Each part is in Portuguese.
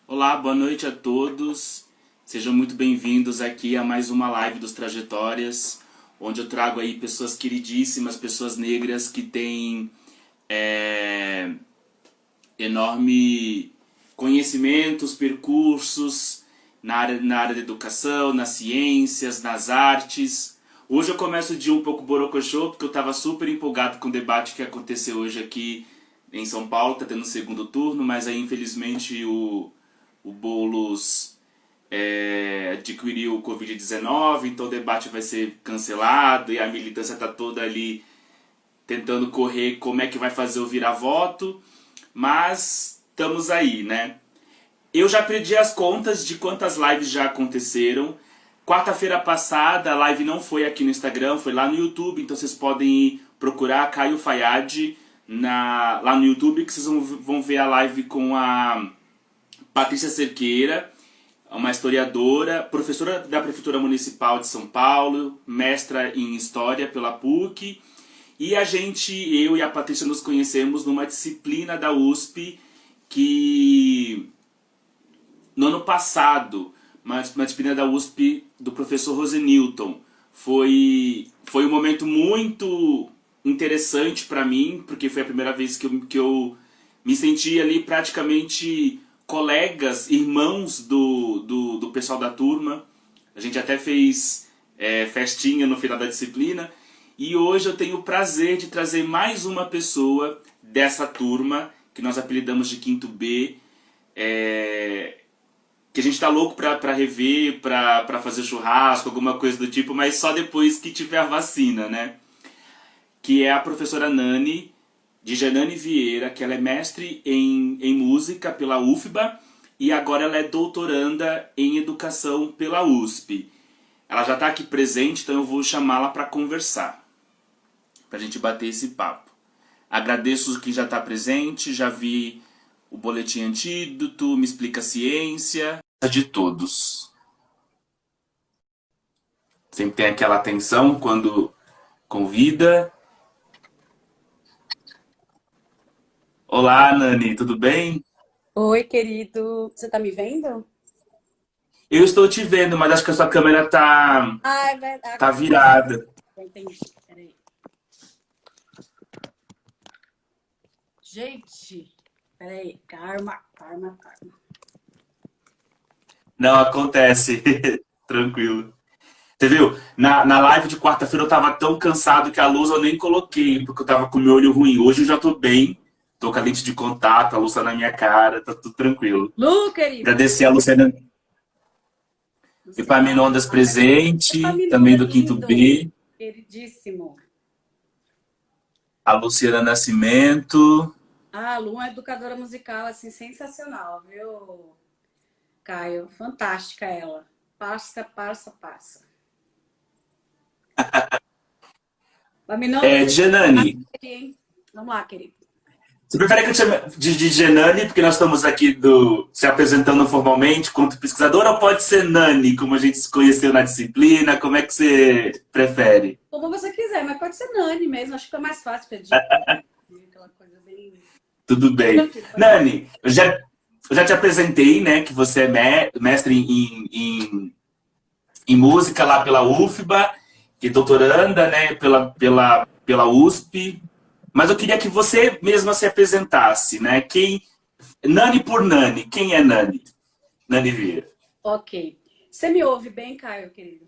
Olá, boa noite a todos. Sejam muito bem-vindos aqui a mais uma live dos Trajetórias, onde eu trago aí pessoas queridíssimas, pessoas negras que têm é, enorme conhecimentos, percursos na área da educação, nas ciências, nas artes. Hoje eu começo o dia um pouco borocochô, porque eu estava super empolgado com o debate que aconteceu hoje aqui em São Paulo, está tendo o segundo turno, mas aí infelizmente o Boulos adquiriu o Covid-19, então o debate vai ser cancelado e a militância está toda ali tentando correr como é que vai fazer o virar-voto, mas estamos aí, né? Eu já perdi as contas de quantas lives já aconteceram. Quarta-feira passada a live não foi aqui no Instagram, foi lá no YouTube, então vocês podem ir procurar Caio Fayad lá no YouTube, que vocês vão ver a live com a Patrícia Cerqueira, uma historiadora, professora da Prefeitura Municipal de São Paulo, mestra em História pela PUC. E eu e a Patrícia nos conhecemos numa disciplina da USP que, no ano passado, uma disciplina da USP do professor Rosenilton. Foi um momento muito interessante para mim, porque foi a primeira vez que eu me senti ali praticamente colegas, irmãos do pessoal da turma. A gente até fez festinha no final da disciplina. E hoje eu tenho o prazer de trazer mais uma pessoa dessa turma, que nós apelidamos de Quinto B, que a gente tá louco pra rever, pra fazer churrasco, alguma coisa do tipo, mas só depois que tiver a vacina, né? Que é a professora Nani, de Janane Vieira, que ela é mestre em música pela UFBA e agora ela é doutoranda em educação pela USP. Ela já está aqui presente, então eu vou chamá-la para conversar, para a gente bater esse papo. Agradeço quem já está presente, já vi o boletim antídoto, me explica a ciência, de todos. Sempre tem aquela atenção quando convida. Olá, Nani, tudo bem? Oi, querido. Você tá me vendo? Eu estou te vendo, mas acho que a sua câmera Ah, é verdade. tá Agora virada. eu entendi. Peraí. Gente, peraí. Karma, karma, karma. Não, acontece. Tranquilo. Você viu? Na live de quarta-feira eu tava tão cansado que a luz eu nem coloquei, porque eu tava com o meu olho ruim. Hoje eu já tô bem, tô com a lente de contato, a luz tá na minha cara, tá tudo tranquilo. Lu, querido. Agradecer a Luciana Luciana. Epaminondas presente, também Epaminondas, do Quinto lindo. B, Queridíssimo. a Luciana Nascimento. Ah, Lu é uma educadora musical, assim, sensacional, viu, Caio? Fantástica ela. Passa, passa, passa. Epaminondas, Janane, hein? Vamos lá, querido. você prefere que eu te chame de Genani, porque nós estamos aqui se apresentando formalmente quanto pesquisadora, ou pode ser Nani, como a gente se conheceu na disciplina? Como é que você prefere? Como você quiser, mas pode ser Nani mesmo. Acho que é mais fácil pedir. Aquela coisa bem Tudo bem. tranquila. Pode ser. Nani, eu já te apresentei, né, que você é mestre em música lá pela UFBA, que é doutoranda, né, pela USP. Mas eu queria que você mesma se apresentasse, né? Nani por Nani, quem é Nani? Nani Vieira. Ok. Você me ouve bem, Caio, querido?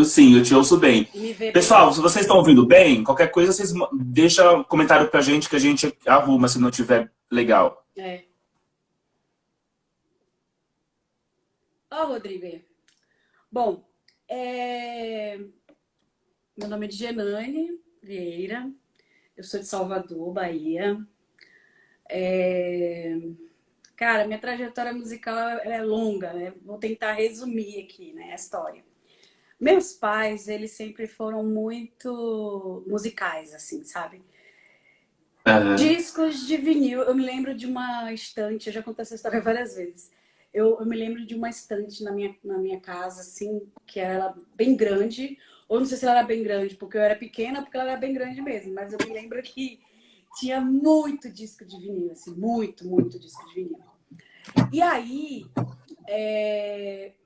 Sim, eu te ouço bem. E me vê bem? Pessoal, se vocês estão ouvindo bem, qualquer coisa vocês deixam um comentário pra gente que a gente arruma se não tiver legal. É. Ó, Rodrigo aí. Bom, meu nome é Genane Vieira. Eu sou de Salvador, Bahia. É, Cara, minha trajetória musical é longa, né? Vou tentar resumir aqui, né, a história. Meus pais, eles sempre foram muito musicais, assim, sabe? Aham. Discos de vinil. Eu me lembro de uma estante, eu já contei essa história várias vezes. Eu me lembro de uma estante na minha casa, assim, que era bem grande. Ou não sei se ela era bem grande porque eu era pequena, ou porque ela era bem grande mesmo. Mas eu me lembro que tinha muito disco de vinil, assim, muito, muito disco de vinil. E aí,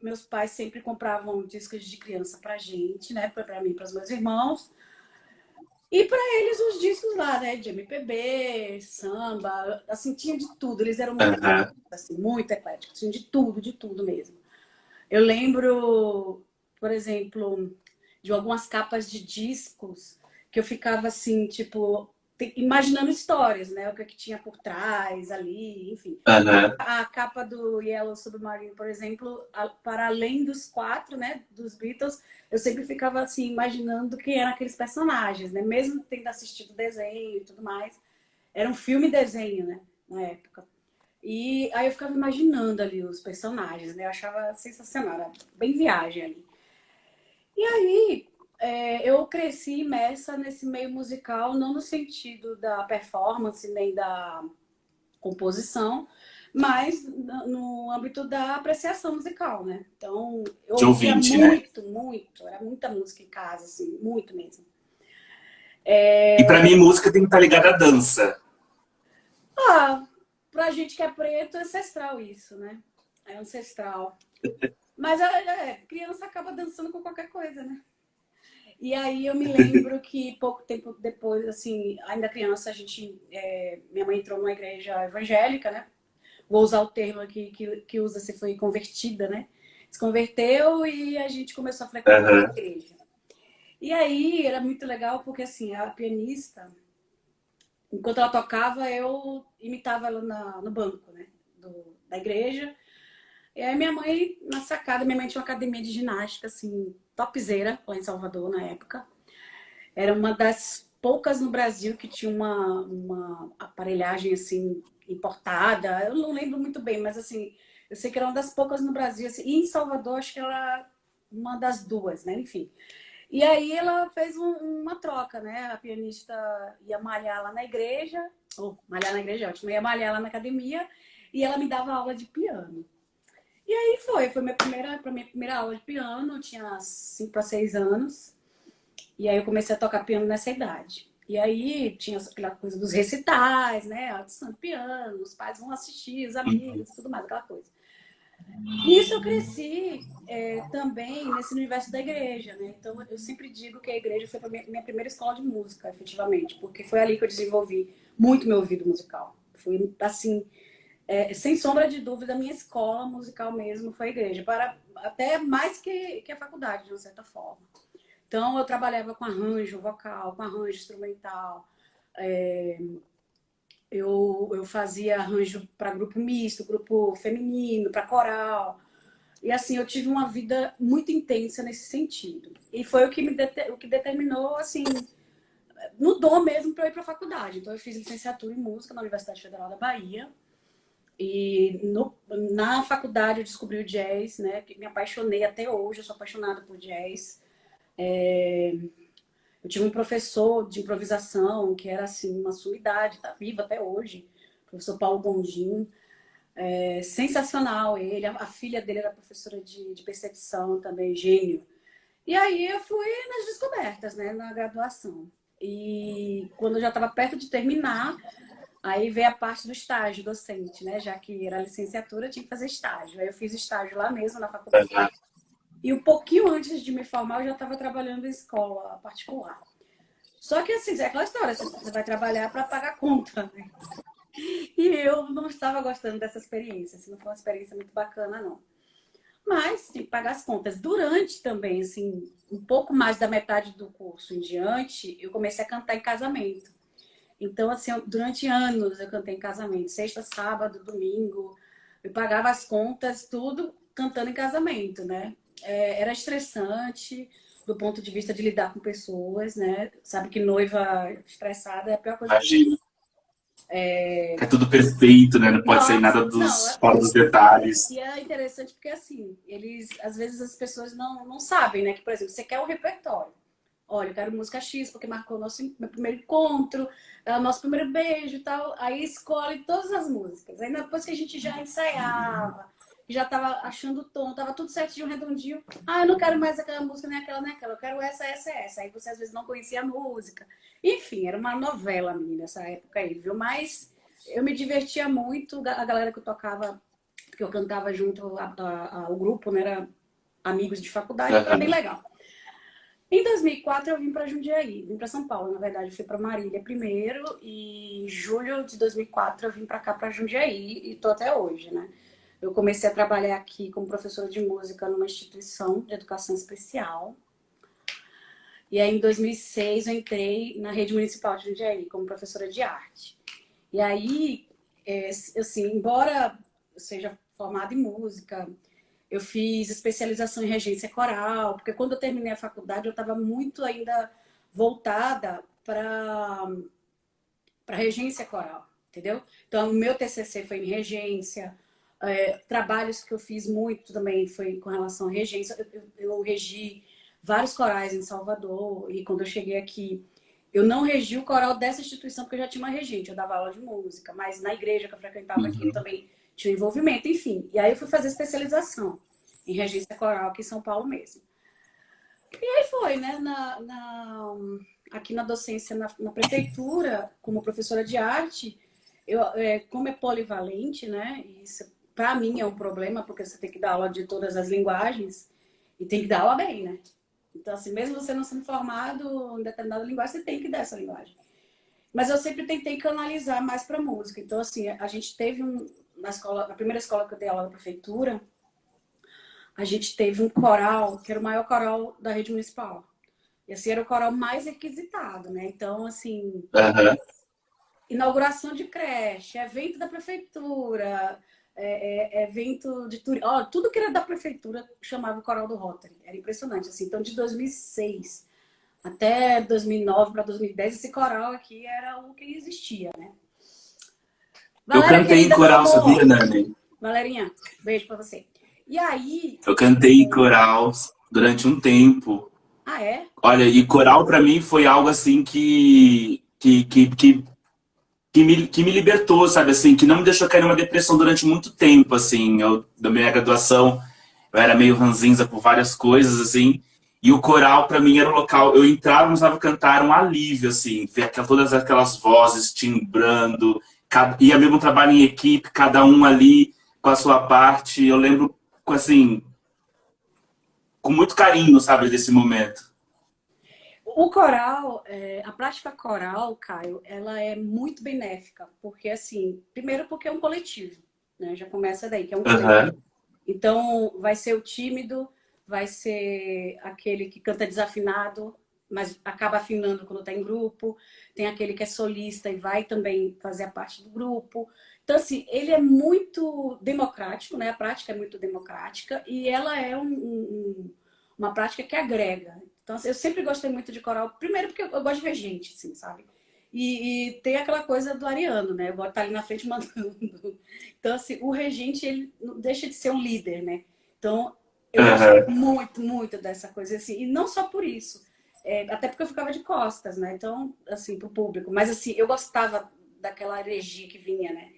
meus pais sempre compravam discos de criança pra gente, né? Pra mim, para os meus irmãos. E para eles os discos lá, né? De MPB, samba, assim, tinha de tudo. Eles eram muito ecléticos, Aham. assim, muito ecléticos, tinha de tudo mesmo. Eu lembro, por exemplo, de algumas capas de discos que eu ficava assim, tipo, imaginando histórias, né? O que tinha por trás ali, enfim. Aham. A capa do Yellow Submarine, por exemplo, para além dos quatro, né, dos Beatles, eu sempre ficava assim imaginando quem eram aqueles personagens, né? Mesmo tendo assistido o desenho e tudo mais, era um filme desenho, né, na época. E aí eu ficava imaginando ali os personagens, né? Eu achava sensacional, era bem viagem ali. E aí eu cresci imersa nesse meio musical, não no sentido da performance nem da composição, mas no âmbito da apreciação musical, né? Então, eu De ouvia ouvinte, né? muito, era muita música em casa, assim, muito mesmo. E pra mim, música tem que estar ligada à dança. Ah, pra gente que é preto, é ancestral isso, né? É ancestral. Mas criança acaba dançando com qualquer coisa, né? E aí eu me lembro que pouco tempo depois, assim, ainda criança, minha mãe entrou numa igreja evangélica, né? Vou usar o termo aqui que usa se foi convertida, né? Se converteu e a gente começou a frequentar a Aham. igreja. E aí era muito legal porque assim, a pianista, enquanto ela tocava, eu imitava ela no banco, né? Da igreja. E aí minha mãe, na sacada, minha mãe tinha uma academia de ginástica, assim, topzera, lá em Salvador, na época. Era uma das poucas no Brasil que tinha uma aparelhagem, assim, importada. Eu não lembro muito bem, mas, assim, eu sei que era uma das poucas no Brasil. Assim, e em Salvador, acho que era uma das duas, né? Enfim. E aí ela fez uma troca, né? A pianista ia malhar lá na igreja, ou malhar na igreja, ótimo, ia malhar lá na academia, e ela me dava aula de piano. E aí foi minha primeira aula de piano, eu tinha 5 para 6 anos. E aí eu comecei a tocar piano nessa idade. E aí tinha aquela coisa dos recitais, né? Audição de piano, os pais vão assistir, os amigos, tudo mais, aquela coisa. Nisso eu cresci também nesse universo da igreja, né? Então eu sempre digo que a igreja foi a minha primeira escola de música, efetivamente, porque foi ali que eu desenvolvi muito meu ouvido musical. Foi assim, sem sombra de dúvida, a minha escola musical mesmo foi a igreja, para até mais que a faculdade, de uma certa forma. Então, eu trabalhava com arranjo vocal, com arranjo instrumental. Eu fazia arranjo para grupo misto, grupo feminino, para coral. E assim, eu tive uma vida muito intensa nesse sentido. E foi o que determinou, assim, mudou mesmo para eu ir para a faculdade. Então, eu fiz licenciatura em música na Universidade Federal da Bahia. E na faculdade eu descobri o jazz, né? Que me apaixonei até hoje, eu sou apaixonada por jazz. Eu tive um professor de improvisação que era assim uma sumidade, está vivo até hoje, o professor Paulo Gondim, sensacional ele, a filha dele era professora de percepção também, gênio. E aí eu fui nas descobertas, né, na graduação. E quando eu já estava perto de terminar, aí veio a parte do estágio docente, né, já que era licenciatura, eu tinha que fazer estágio. Aí eu fiz estágio lá mesmo na faculdade. Aham. E um pouquinho antes de me formar, eu já estava trabalhando em escola particular. Só que assim, é aquela história, você vai trabalhar para pagar conta, né? E eu não estava gostando dessa experiência, assim, não foi uma experiência muito bacana, não. Mas tem que pagar as contas. Durante também, assim, um pouco mais da metade do curso em diante, eu comecei a cantar em casamento. Então, assim, durante anos eu cantei em casamento, sexta, sábado, domingo, eu pagava as contas, tudo cantando em casamento, né? Era estressante do ponto de vista de lidar com pessoas, né? Sabe que noiva estressada é a pior coisa que tem. Imagino. É tudo perfeito, né? Não pode sair Nossa, nada não, fora dos detalhes. e é interessante porque assim, às vezes as pessoas não sabem, né? Que, por exemplo, você quer o repertório. Olha, eu quero música X porque marcou meu primeiro encontro, nosso primeiro beijo e tal. Aí escolhe todas as músicas. Aí depois que a gente já ensaiava, já tava achando o tom, tava tudo certinho, redondinho. Ah, eu não quero mais aquela música, nem aquela, nem aquela. Eu quero essa, essa, essa. Aí você às vezes não conhecia a música. Enfim, era uma novela, menina, nessa época aí, viu? Mas eu me divertia muito. A galera que eu tocava porque eu cantava junto ao grupo, né? Era amigos de faculdade, era bem legal. Em 2004 eu vim para Jundiaí, vim para São Paulo, na verdade eu fui para Marília primeiro e em julho de 2004 eu vim para cá, para Jundiaí e tô até hoje, né? Eu comecei a trabalhar aqui como professora de música numa instituição de educação especial. E aí em 2006 eu entrei na rede municipal de Jundiaí como professora de arte. E aí, assim, embora eu seja formada em música, eu fiz especialização em regência coral, porque quando eu terminei a faculdade eu estava muito ainda voltada para regência coral, entendeu? Então, o meu TCC foi em regência, trabalhos que eu fiz muito também foi com relação à regência. Eu regi vários corais em Salvador, e quando eu cheguei aqui, eu não regi o coral dessa instituição, porque eu já tinha uma regente, eu dava aula de música, mas na igreja que eu frequentava aqui eu também tinha envolvimento, enfim. E aí eu fui fazer especialização em regência coral aqui em São Paulo mesmo. E aí foi, né? Aqui na docência, na prefeitura, como professora de arte, como é polivalente, né? Isso para mim é um problema, porque você tem que dar aula de todas as linguagens e tem que dar aula bem, né? Então, assim, mesmo você não sendo formado em determinada linguagem, você tem que dar essa linguagem. Mas eu sempre tentei canalizar mais para música. Então, assim, a gente teve na primeira escola que eu dei aula na prefeitura, a gente teve um coral, que era o maior coral da rede municipal. E assim, era o coral mais requisitado, né? Então, assim, inauguração de creche, evento da prefeitura, evento de turismo, tudo que era da prefeitura chamava o coral do Rotary. Era impressionante, assim. Então, de 2006 até 2009 para 2010, esse coral aqui era o que existia, né? Eu Valéria, cantei em querida, meu coral, amor. sabia, Nani? Valerinha, beijo pra você. E aí... Eu cantei em coral durante um tempo. Ah, é? Olha, e coral pra mim foi algo assim que me libertou, sabe, assim, que não me deixou cair numa depressão durante muito tempo, assim. Da minha graduação, eu era meio ranzinza por várias coisas, assim, e o coral pra mim era o local, eu entrava e começava a cantar, era um alívio, assim, ver todas aquelas vozes timbrando, e mesmo um trabalho em equipe, cada um ali com a sua parte, eu lembro, assim, com muito carinho, sabe, desse momento. O coral, a prática coral, Caio, ela é muito benéfica, porque assim, primeiro porque é um coletivo, né? Já começa daí, que é um coletivo. Aham. Então, vai ser o tímido, vai ser aquele que canta desafinado, mas acaba afinando quando está em grupo. Tem aquele que é solista e vai também fazer a parte do grupo. Então, assim, ele é muito democrático, né? A prática é muito democrática e ela é uma prática que agrega. Então, assim, eu sempre gostei muito de coral, primeiro porque eu gosto de ver gente, assim, sabe? E tem aquela coisa do ariano, né? Eu gosto de estar ali na frente mandando. Então, assim, o regente, ele não deixa de ser um líder, né? Então, eu gosto Aham. muito, muito dessa coisa, assim. E não só por isso. Até porque eu ficava de costas, né? Então, assim, pro público. Mas, assim, eu gostava daquela energia que vinha, né?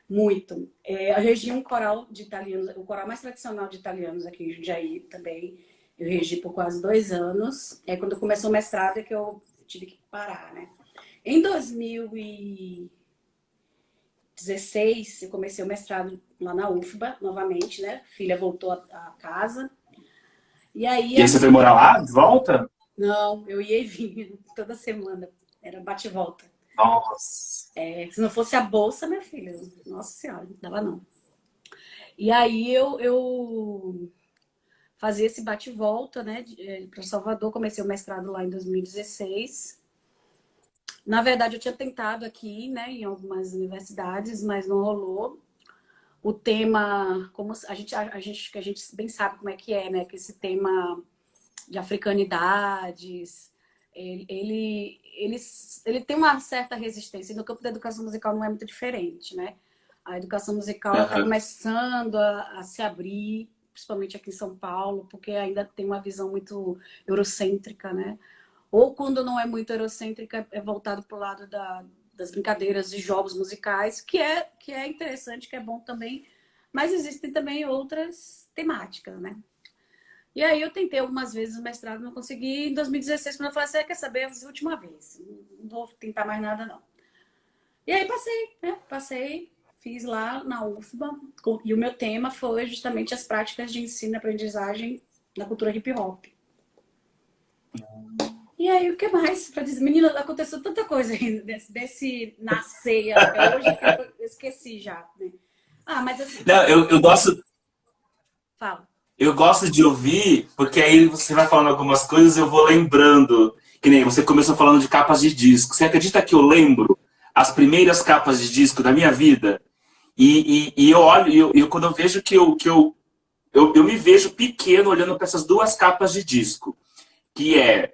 Muito. Eu regi um coral de italianos, o coral mais tradicional de italianos aqui em Jundiaí também. Eu regi por quase 2 anos. Quando começou o mestrado é que eu tive que parar, né? Em 2016, eu comecei o mestrado lá na UFBA, novamente, né? Filha voltou a casa. E aí E aí você foi morar lá, de volta? Não, eu ia e vinha toda semana. Era bate e volta. Nossa. Se não fosse a bolsa, minha filha, nossa senhora, não dava não. E aí eu fazia esse bate e volta, né? Para Salvador, comecei o mestrado lá em 2016. Na verdade, eu tinha tentado aqui, né, em algumas universidades, mas não rolou. O tema, como que a gente bem sabe como é que é, né? Que esse tema de africanidades, ele tem uma certa resistência. E no campo da educação musical não é muito diferente, né? A educação musical está Aham. começando a se abrir, principalmente aqui em São Paulo, porque ainda tem uma visão muito eurocêntrica, né? Ou quando não é muito eurocêntrica, é voltado para o lado das brincadeiras e jogos musicais, que é interessante, que é bom também, mas existem também outras temáticas, né? E aí eu tentei algumas vezes o mestrado, não consegui. Em 2016, quando eu falei assim, quer saber, é a última vez, não vou tentar mais nada, não. E aí passei, né? Passei, fiz lá na UFBA, e o meu tema foi justamente as práticas de ensino e aprendizagem na cultura hip hop. E aí, o que mais para dizer? Menina, aconteceu tanta coisa aí desse nascer até hoje que eu esqueci já, né? Ah, mas assim, Não, fala. eu gosto de ouvir, porque aí você vai falando algumas coisas, eu vou lembrando. Que nem você começou falando de capas de disco. Você acredita que eu lembro as primeiras capas de disco da minha vida? E eu olho, quando eu vejo eu me vejo pequeno olhando para essas duas capas de disco, que é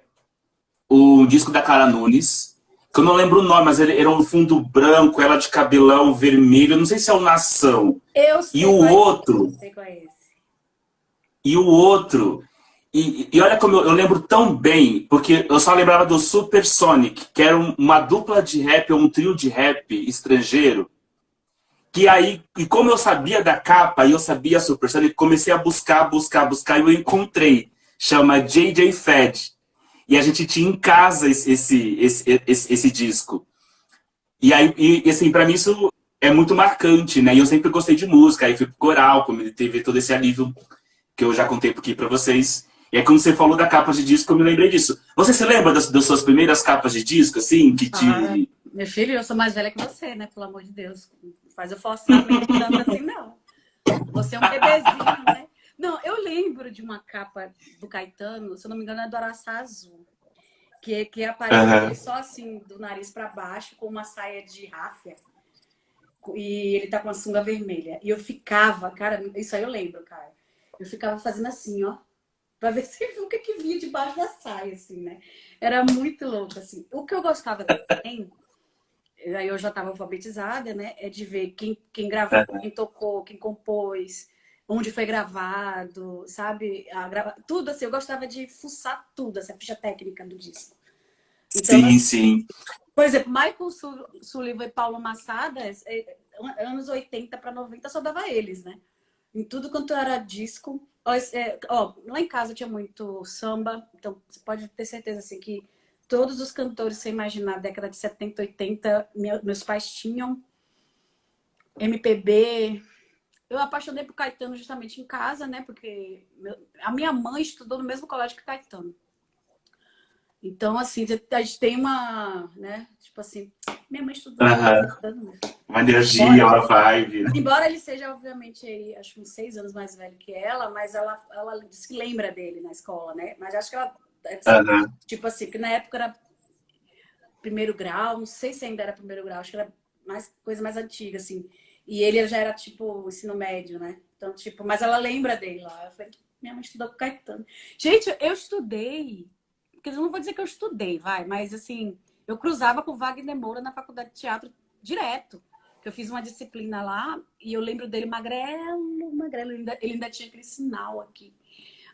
o disco da Clara Nunes, que eu não lembro o nome, mas ele era um fundo branco, ela de cabelão vermelho, eu não sei se é o Nação. Eu E sei o qual é outro, esse, sei qual é esse. e o outro, e olha como eu lembro tão bem, porque eu só lembrava do Super Sonic, que era uma dupla de rap, ou um trio de rap estrangeiro, que aí, e como eu sabia da capa, e eu sabia Super Sonic, comecei a buscar, e eu encontrei. Chama JJ Fad. E a gente tinha em casa esse disco. E aí, assim, pra mim isso é muito marcante, né? E eu sempre gostei de música, aí fui pro coral, como ele teve todo esse alívio que eu já contei aqui pra vocês. E aí, quando você falou da capa de disco, eu me lembrei disso. Você se lembra das suas primeiras capas de disco, assim, que Ah, te... meu filho, eu sou mais velha que você, né? Pelo amor de Deus. Não faz eu forçar a mente tanto assim, não. Você é um bebezinho, né? Não, eu lembro de uma capa do Caetano, se eu não me engano, é do Araçá Azul. Que aparece ele Aham. só assim, do nariz para baixo, com uma saia de ráfia. E ele tá com uma sunga vermelha. E eu ficava, cara, isso aí eu lembro, cara. Eu ficava fazendo assim, ó, pra ver se o que vinha debaixo da saia, assim, né? Era muito louco, assim. O que eu gostava também, aí eu já estava alfabetizada, né? É de ver quem gravou, quem tocou, quem compôs, onde foi gravado, sabe? Tudo assim, eu gostava de fuçar tudo, essa ficha técnica do disco. Então, Sim, sim. por exemplo, Michael Sullivan e Paulo Massadas, anos 80 para 90 só dava eles, né? Em tudo quanto era disco. Lá em casa tinha muito samba, então você pode ter certeza assim, que todos os cantores, você imaginar, década de 70, 80, meus pais tinham. MPB. Eu apaixonei por Caetano justamente em casa, né? Porque a minha mãe estudou no mesmo colégio que Caetano. Então, assim, a gente tem uma, né? Tipo assim, minha mãe estudou com Aham. Caetano, né? Uma energia, Embora, uma vibe. embora ele seja, obviamente, aí, acho que uns 6 anos mais velho que ela, mas ela disse que lembra dele na escola, né? Mas acho que ela deve ser, Aham. tipo assim, que na época era primeiro grau, não sei se ainda era primeiro grau, acho que era coisa mais antiga, assim. E ele já era, tipo, ensino médio, né? Então, tipo, mas ela lembra dele lá. Eu falei, minha mãe estudou com Caetano. Gente, eu estudei, porque eu não vou dizer que eu estudei, vai, mas assim, eu cruzava com Wagner Moura na faculdade de teatro direto. Eu fiz uma disciplina lá e eu lembro dele magrelo, ele ainda tinha aquele sinal aqui.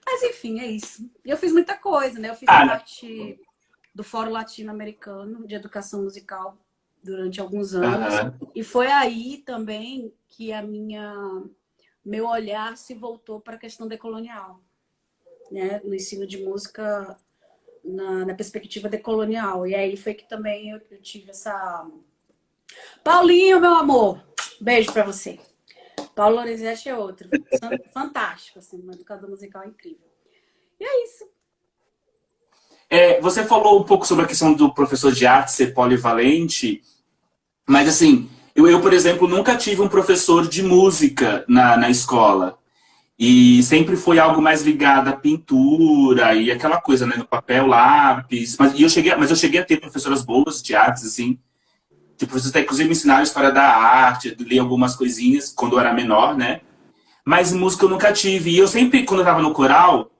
Mas enfim, é isso. Eu fiz muita coisa, né? Eu fiz Ah, parte do Fórum Latino-Americano de Educação Musical durante alguns anos. aham. E foi aí também que meu olhar se voltou para a questão decolonial, né? No ensino de música na perspectiva decolonial. E aí foi que também eu tive essa... Paulinho, meu amor, beijo para você. Paulo Lorenzetti é outro. Fantástico, assim, um educador musical incrível. E é isso. Você falou um pouco sobre a questão do professor de arte ser polivalente, mas assim, por exemplo, nunca tive um professor de música na escola. E sempre foi algo mais ligado à pintura e aquela coisa, né, no papel, lápis. Mas eu cheguei a ter professoras boas de artes, assim. Tipo, professores até, inclusive, me ensinaram história da arte, li algumas coisinhas quando eu era menor, né? Mas música eu nunca tive. E eu sempre, quando eu tava no coral,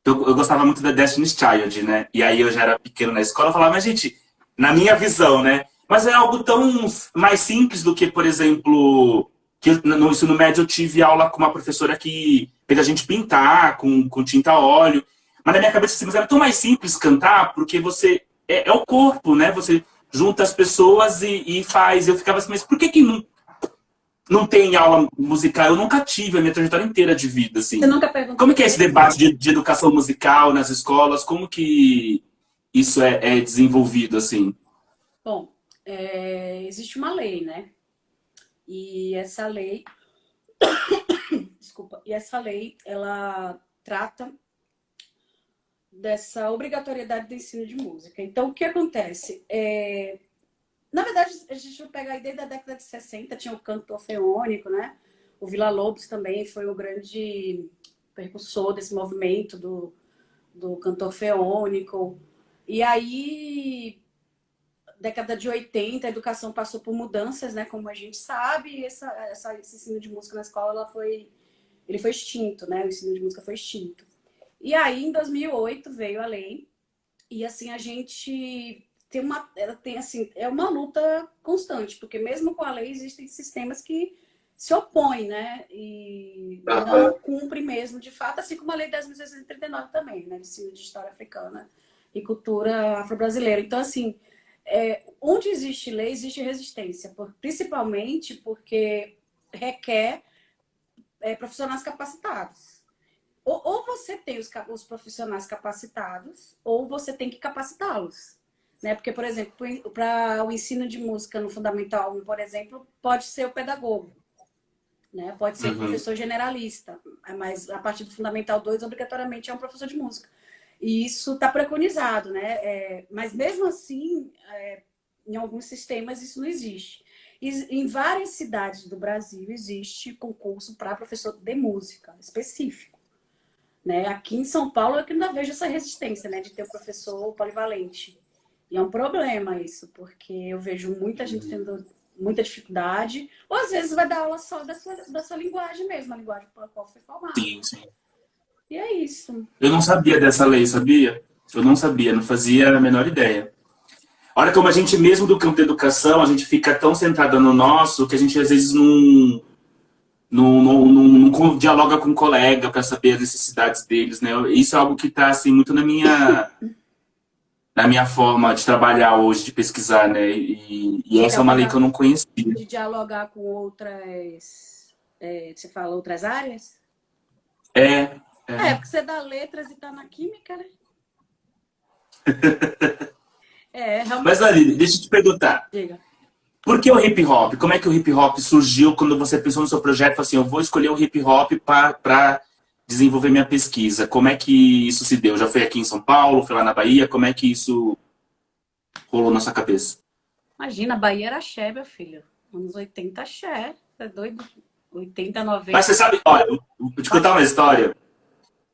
eu gostava muito da Destiny's Child, né? E aí eu já era pequeno na escola, eu falava, mas gente, na minha visão, né? Mas é algo tão mais simples do que, por exemplo, que no ensino médio eu tive aula com uma professora que fez a gente pintar com tinta a óleo. Mas na minha cabeça, assim, mas era tão mais simples cantar, porque você... É o corpo, né? Você junta as pessoas e faz. Eu ficava assim, mas por que não tem aula musical? Eu nunca tive a minha trajetória inteira de vida, Você assim. nunca perguntou Como que é para esse ele? debate de educação musical nas escolas? Como que isso é desenvolvido, assim? Bom, existe uma lei, né? E essa lei, desculpa, e essa lei, ela trata dessa obrigatoriedade do ensino de música. Então, o que acontece? Na verdade, a gente vai pegar aí desde a década de 60, tinha o canto orfeônico, né? O Villa-Lobos também foi o grande precursor desse movimento do canto orfeônico. E aí, década de 80, a educação passou por mudanças, né? Como a gente sabe, e esse ensino de música na escola ele foi extinto, né? O ensino de música foi extinto. E aí, em 2008, veio a lei. E assim, a gente ela tem assim, é uma luta constante, porque mesmo com a lei existem sistemas que se opõem, né? E não cumprem mesmo, de fato, assim como a lei 10.639 também, né? De ensino de história africana e cultura afro-brasileira. Então, assim, onde existe lei, existe resistência, principalmente porque requer profissionais capacitados. Ou você tem os profissionais capacitados, ou você tem que capacitá-los. Né? Porque, por exemplo, para o ensino de música no Fundamental 1, por exemplo, pode ser o pedagogo, né? Pode ser o professor generalista, mas a partir do Fundamental 2, obrigatoriamente é um professor de música. E isso está preconizado, né? Mas mesmo assim, em alguns sistemas isso não existe. Em várias cidades do Brasil existe concurso para professor de música específico. Né? Aqui em São Paulo eu ainda vejo essa resistência, né, de ter um professor polivalente. E é um problema isso, porque eu vejo muita gente tendo muita dificuldade, ou às vezes vai dar aula só da sua linguagem mesmo, a linguagem pela qual foi formado. Sim, sim. E é isso. Eu não sabia dessa lei, sabia? Eu não sabia, não fazia a menor ideia. Olha como a gente, mesmo do campo da educação, a gente fica tão centrada no nosso que a gente às vezes não dialoga com o colega para saber as necessidades deles, né? Isso é algo que está assim, muito na minha forma de trabalhar hoje, de pesquisar, né? E essa é uma lei que eu não conhecia. De dialogar com outras, você fala outras áreas? É. Porque você dá letras e tá na química, né? Realmente. Mas, Aline, deixa eu te perguntar. Diga. Por que o hip hop? Como é que o hip hop surgiu quando você pensou no seu projeto e falou assim, eu vou escolher o hip hop para desenvolver minha pesquisa? Como é que isso se deu? Já foi aqui em São Paulo, foi lá na Bahia? Como é que isso rolou na sua cabeça? Imagina, a Bahia era axé, meu filho. Anos 80, axé. É doido? 80, 90. Mas você sabe, olha, vou te contar uma história.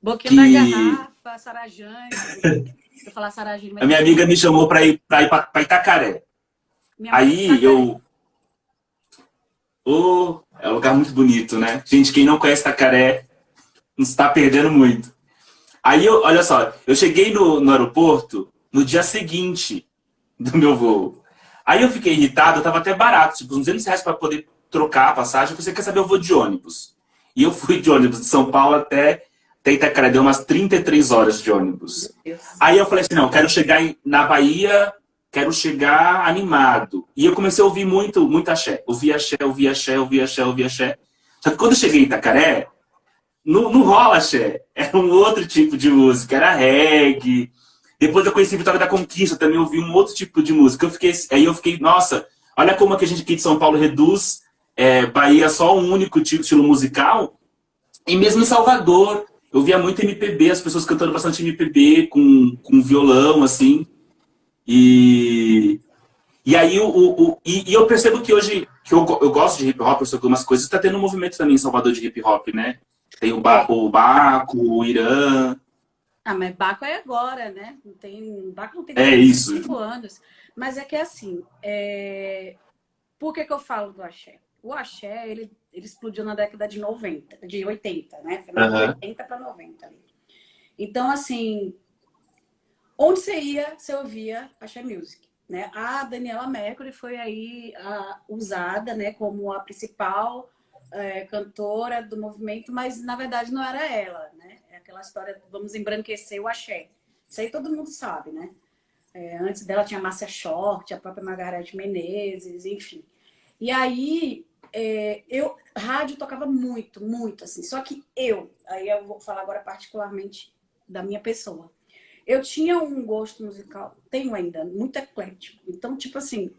Boquinha da garrafa, Sarajane. Vou falar Sarajane, mas a minha amiga me chamou para ir para Itacaré. Aí eu... é um lugar muito bonito, né? Gente, quem não conhece Itacaré não está perdendo muito. Aí, olha só, eu cheguei no aeroporto no dia seguinte do meu voo. Aí eu fiquei irritado, eu tava até barato, tipo, uns R$ 200 para poder trocar a passagem. Você quer saber, eu vou de ônibus. E eu fui de ônibus de São Paulo até Itacaré, deu umas 33 horas de ônibus. Aí eu falei assim, não, quero chegar na Bahia, quero chegar animado. E eu comecei a ouvir muito axé. Ouvi axé, ouvi axé, ouvi axé, ouvi axé. Só que quando eu cheguei em Itacaré, não rola axé. Era um outro tipo de música, era reggae. Depois eu conheci Vitória da Conquista, também ouvi um outro tipo de música. Aí eu fiquei, nossa, olha como que a gente aqui de São Paulo reduz Bahia só um único tipo, estilo musical. E mesmo em Salvador, eu via muito MPB, as pessoas cantando bastante MPB com violão, assim. E aí eu percebo que hoje, que eu gosto de hip hop, eu sei algumas coisas, está tendo um movimento também em Salvador de hip hop, né? Tem o Baco, o Irã. Mas Baco é agora, né? Baco não tem isso. 5 anos. Mas é que assim, por que eu falo do axé? O axé, ele explodiu na década de 90, de 80, né? Foi de 80 para 90 ali. Então, assim, onde você ia, você ouvia axé music. Né? A Daniela Mercury foi aí usada, né, como a principal cantora do movimento, mas na verdade não era ela, né? É aquela história, vamos embranquecer o axé. Isso aí todo mundo sabe, né? Antes dela tinha a Márcia Short, a própria Margareth Menezes, enfim. E aí, rádio tocava muito, muito, assim. Só que aí eu vou falar agora particularmente da minha pessoa. Eu tinha um gosto musical, tenho ainda, muito eclético. Então, tipo assim,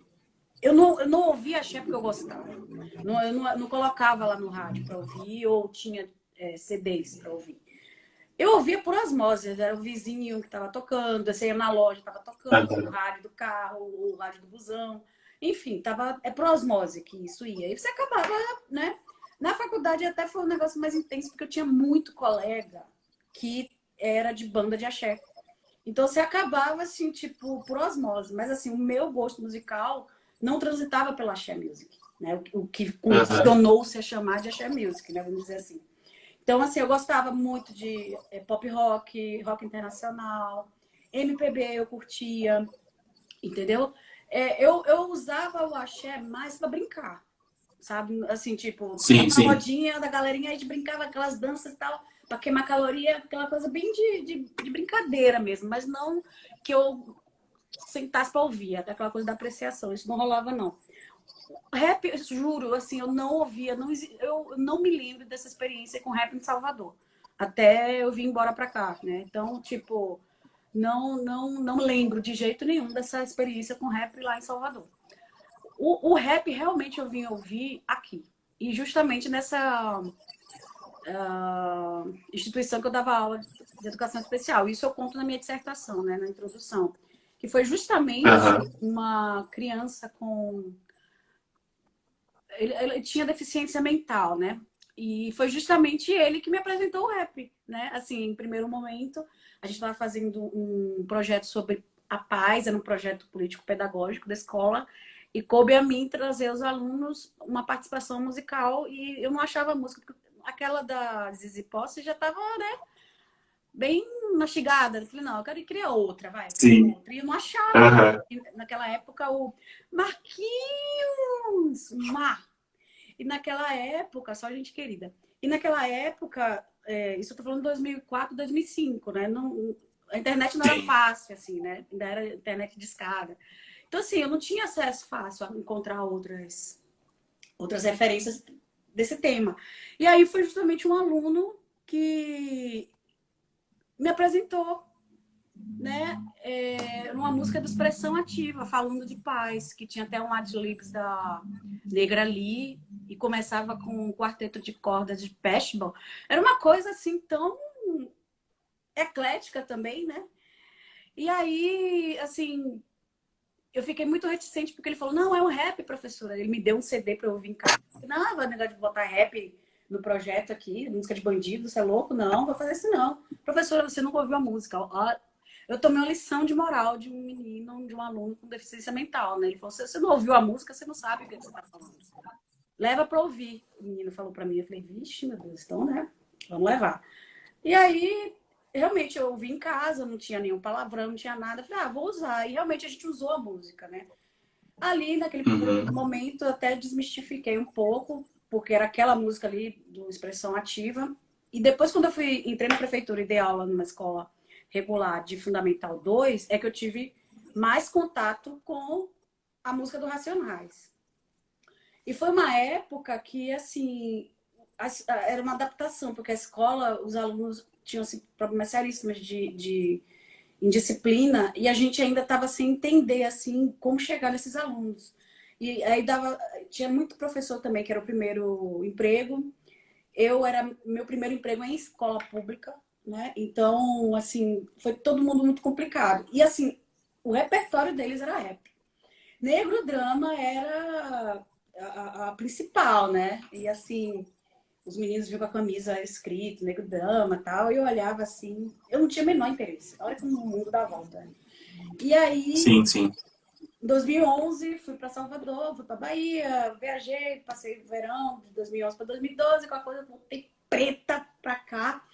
eu não ouvia axé porque eu gostava. Eu não colocava lá no rádio para ouvir, ou tinha CDs para ouvir. Eu ouvia por osmose, era o vizinho que estava tocando, você ia na loja, estava tocando, o Aham. rádio do carro, o rádio do busão, enfim, é por osmose que isso ia. E você acabava, né? Na faculdade até foi um negócio mais intenso, porque eu tinha muito colega que era de banda de axé. Então você acabava, assim, tipo, por osmose. Mas, assim, o meu gosto musical não transitava pela axé music, né? O que Aham. condicionou-se a chamar de axé music, né? Vamos dizer assim. Então, assim, eu gostava muito de pop rock, rock internacional, MPB eu curtia, entendeu? Eu usava o axé mais para brincar, sabe? Assim, tipo, tava Sim, na sim. rodinha da galerinha, a gente brincava aquelas danças e tal, para queimar caloria, aquela coisa bem de brincadeira mesmo, mas não que eu sentasse para ouvir, até aquela coisa da apreciação, isso não rolava, não. Rap, eu juro, assim, eu não ouvia, eu não me lembro dessa experiência com rap em Salvador. Até eu vim embora pra cá, né? Então, tipo, não lembro de jeito nenhum dessa experiência com rap lá em Salvador. O rap realmente eu vim ouvir aqui. E justamente nessa instituição que eu dava aula de educação especial. Isso eu conto na minha dissertação, né? Na introdução. Que foi justamente Aham. uma criança com ele tinha deficiência mental, né? E foi justamente ele que me apresentou o rap, né? Assim, em primeiro momento, a gente estava fazendo um projeto sobre a paz, era um projeto político-pedagógico da escola, e coube a mim trazer aos alunos uma participação musical, e eu não achava música, porque aquela da Zizi Posse já estava, né, bem mastigada. Eu falei, não, eu quero criar outra, vai, criar Sim. outra. E eu não achava. Aham. E naquela época, o Marquinhos, Mar, e naquela época, só gente querida. E naquela época, isso eu tô falando de 2004, 2005, né? Não, a internet não era Sim. fácil, assim, né? Ainda era internet de escada. Então, assim, eu não tinha acesso fácil a encontrar outras referências desse tema. E aí foi justamente um aluno que me apresentou, né, numa música de expressão ativa, falando de paz, que tinha até um ad-libs da Negra Lee, e começava com um quarteto de cordas de Peshbal. Era uma coisa assim tão eclética também, né? E aí, assim, eu fiquei muito reticente porque ele falou: não, é um rap, professora. Ele me deu um CD para eu ouvir em casa. Não, vai negócio de botar rap no projeto aqui, música de bandido, você é louco? Não, vou fazer isso não. Professora, você nunca ouviu a música. Eu tomei uma lição de moral de um menino, de um aluno com deficiência mental, né? Ele falou: se você não ouviu a música, você não sabe o que você está falando. Leva para ouvir. O menino falou para mim. Eu falei: vixe, meu Deus, então, né? Vamos levar. E aí, realmente, eu ouvi em casa, não tinha nenhum palavrão, não tinha nada. Eu falei: vou usar. E realmente a gente usou a música, né? Ali, naquele primeiro Uhum. momento, eu até desmistifiquei um pouco, porque era aquela música ali do Expressão Ativa. E depois, quando entrei na prefeitura e dei aula numa escola regular de Fundamental 2, é que eu tive mais contato com a música do Racionais. E foi uma época que, assim, era uma adaptação, porque a escola, os alunos tinham assim, problemas seríssimos de indisciplina, e a gente ainda estava sem entender assim como chegar nesses alunos. E aí tinha muito professor também que era o primeiro emprego. Eu era meu primeiro emprego em escola pública, né? Então, assim, foi todo mundo muito complicado. E assim, o repertório deles era rap. Negro Drama era a principal, né? E assim, os meninos vinham com a camisa escrita, Negro Drama e tal, e eu olhava assim, eu não tinha o menor interesse. Olha como o mundo dá volta. E aí, Sim, sim. em 2011, fui para Salvador, fui para Bahia, viajei, passei o verão de 2011 para 2012, com a coisa, voltei preta para cá.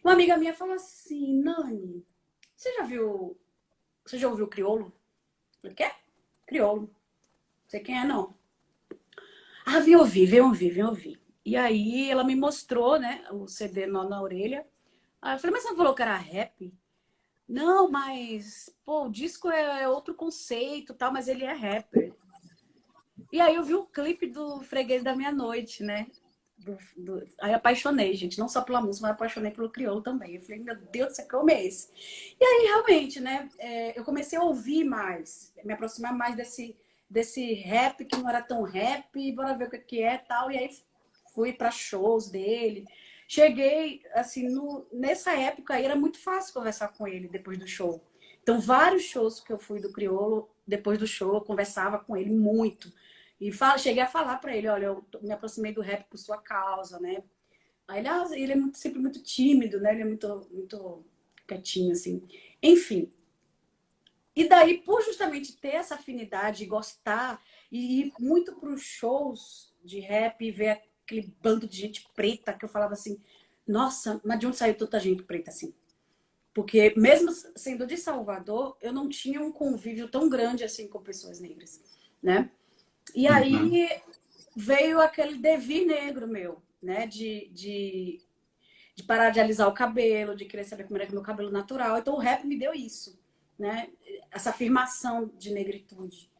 Uma amiga minha falou assim: Nani, você já ouviu Criolo? Eu falei: quê? Criolo. Não sei quem é, não. Vem ouvir, vem ouvir, vem ouvir. E aí ela me mostrou, né, o CD na orelha. Aí eu falei: mas você não falou que era rap? Não, mas, pô, o disco é outro conceito, tal, mas ele é rapper. E aí eu vi o clipe do Freguês da Meia-Noite, né? Aí apaixonei, gente. Não só pela música, mas apaixonei pelo crioulo também. Eu falei: meu Deus do céu, como é esse? E aí, realmente, né? Eu comecei a ouvir mais, me aproximar mais desse rap que não era tão rap, bora ver o que é e tal. E aí fui para shows dele. Cheguei, assim, nessa época aí era muito fácil conversar com ele depois do show. Então, vários shows que eu fui do Criolo, depois do show, eu conversava com ele muito. E cheguei a falar para ele, olha, eu me aproximei do rap por sua causa, né? Aí ele é sempre muito tímido, né? Ele é muito quietinho, assim. Enfim. E daí, por justamente ter essa afinidade, gostar e ir muito para os shows de rap e ver aquele bando de gente preta, que eu falava assim, nossa, mas de onde saiu tanta gente preta assim? Porque mesmo sendo de Salvador, eu não tinha um convívio tão grande assim com pessoas negras, né? E Uhum. aí veio aquele devir negro meu, né? De parar de alisar o cabelo, de querer saber como era que meu cabelo natural. Então o rap me deu isso, né? Essa afirmação de negritude.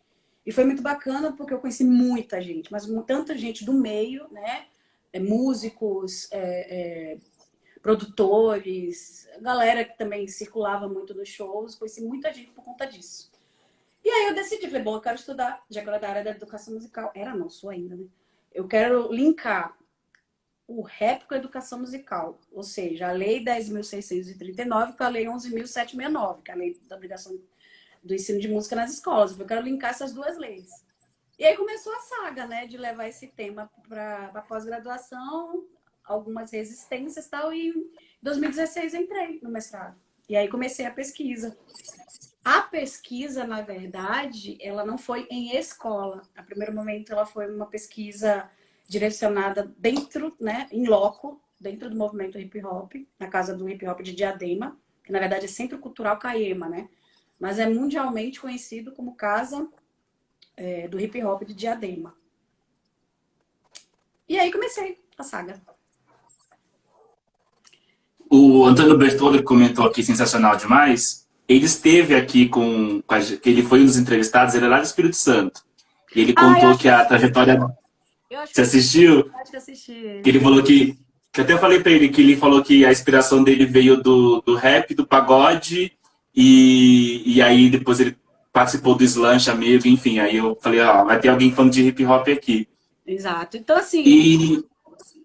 E foi muito bacana porque eu conheci muita gente, mas tanta gente do meio, né? Músicos, produtores, galera que também circulava muito nos shows, conheci muita gente por conta disso. E aí eu decidi, falei, bom, eu quero estudar, já que eu era da área da educação musical. Era não, sou ainda, né? Eu quero linkar o rap com a educação musical, ou seja, a Lei 10.639 com a Lei 11.769, que é a Lei da Obrigação do Ensino de Música nas Escolas. Eu quero linkar essas duas leis. E aí começou a saga, né, de levar esse tema para a pós-graduação, algumas resistências e tal, e em 2016 entrei no mestrado. E aí comecei a pesquisa. A pesquisa, na verdade, ela não foi em escola. A primeiro momento, ela foi uma pesquisa direcionada dentro, né, em loco, dentro do movimento hip hop, na casa do hip hop de Diadema, que na verdade é Centro Cultural Caema, né? Mas é mundialmente conhecido como Casa do Hip Hop de Diadema. E aí comecei a saga. O Antônio Bertolli comentou aqui, sensacional demais. Ele esteve aqui que ele foi um dos entrevistados, ele é lá do Espírito Santo. E ele Ah, eu contou acho que que eu a assisti. trajetória. Eu acho que Você eu assisti. assistiu? Eu acho que eu Que assisti. ele falou que eu até falei pra ele que ele falou que a inspiração dele veio do rap, do pagode, e aí depois ele participou do Slam, amigo, enfim. Aí eu falei, ó, vai ter alguém falando de hip hop aqui. Exato. Então, assim. E.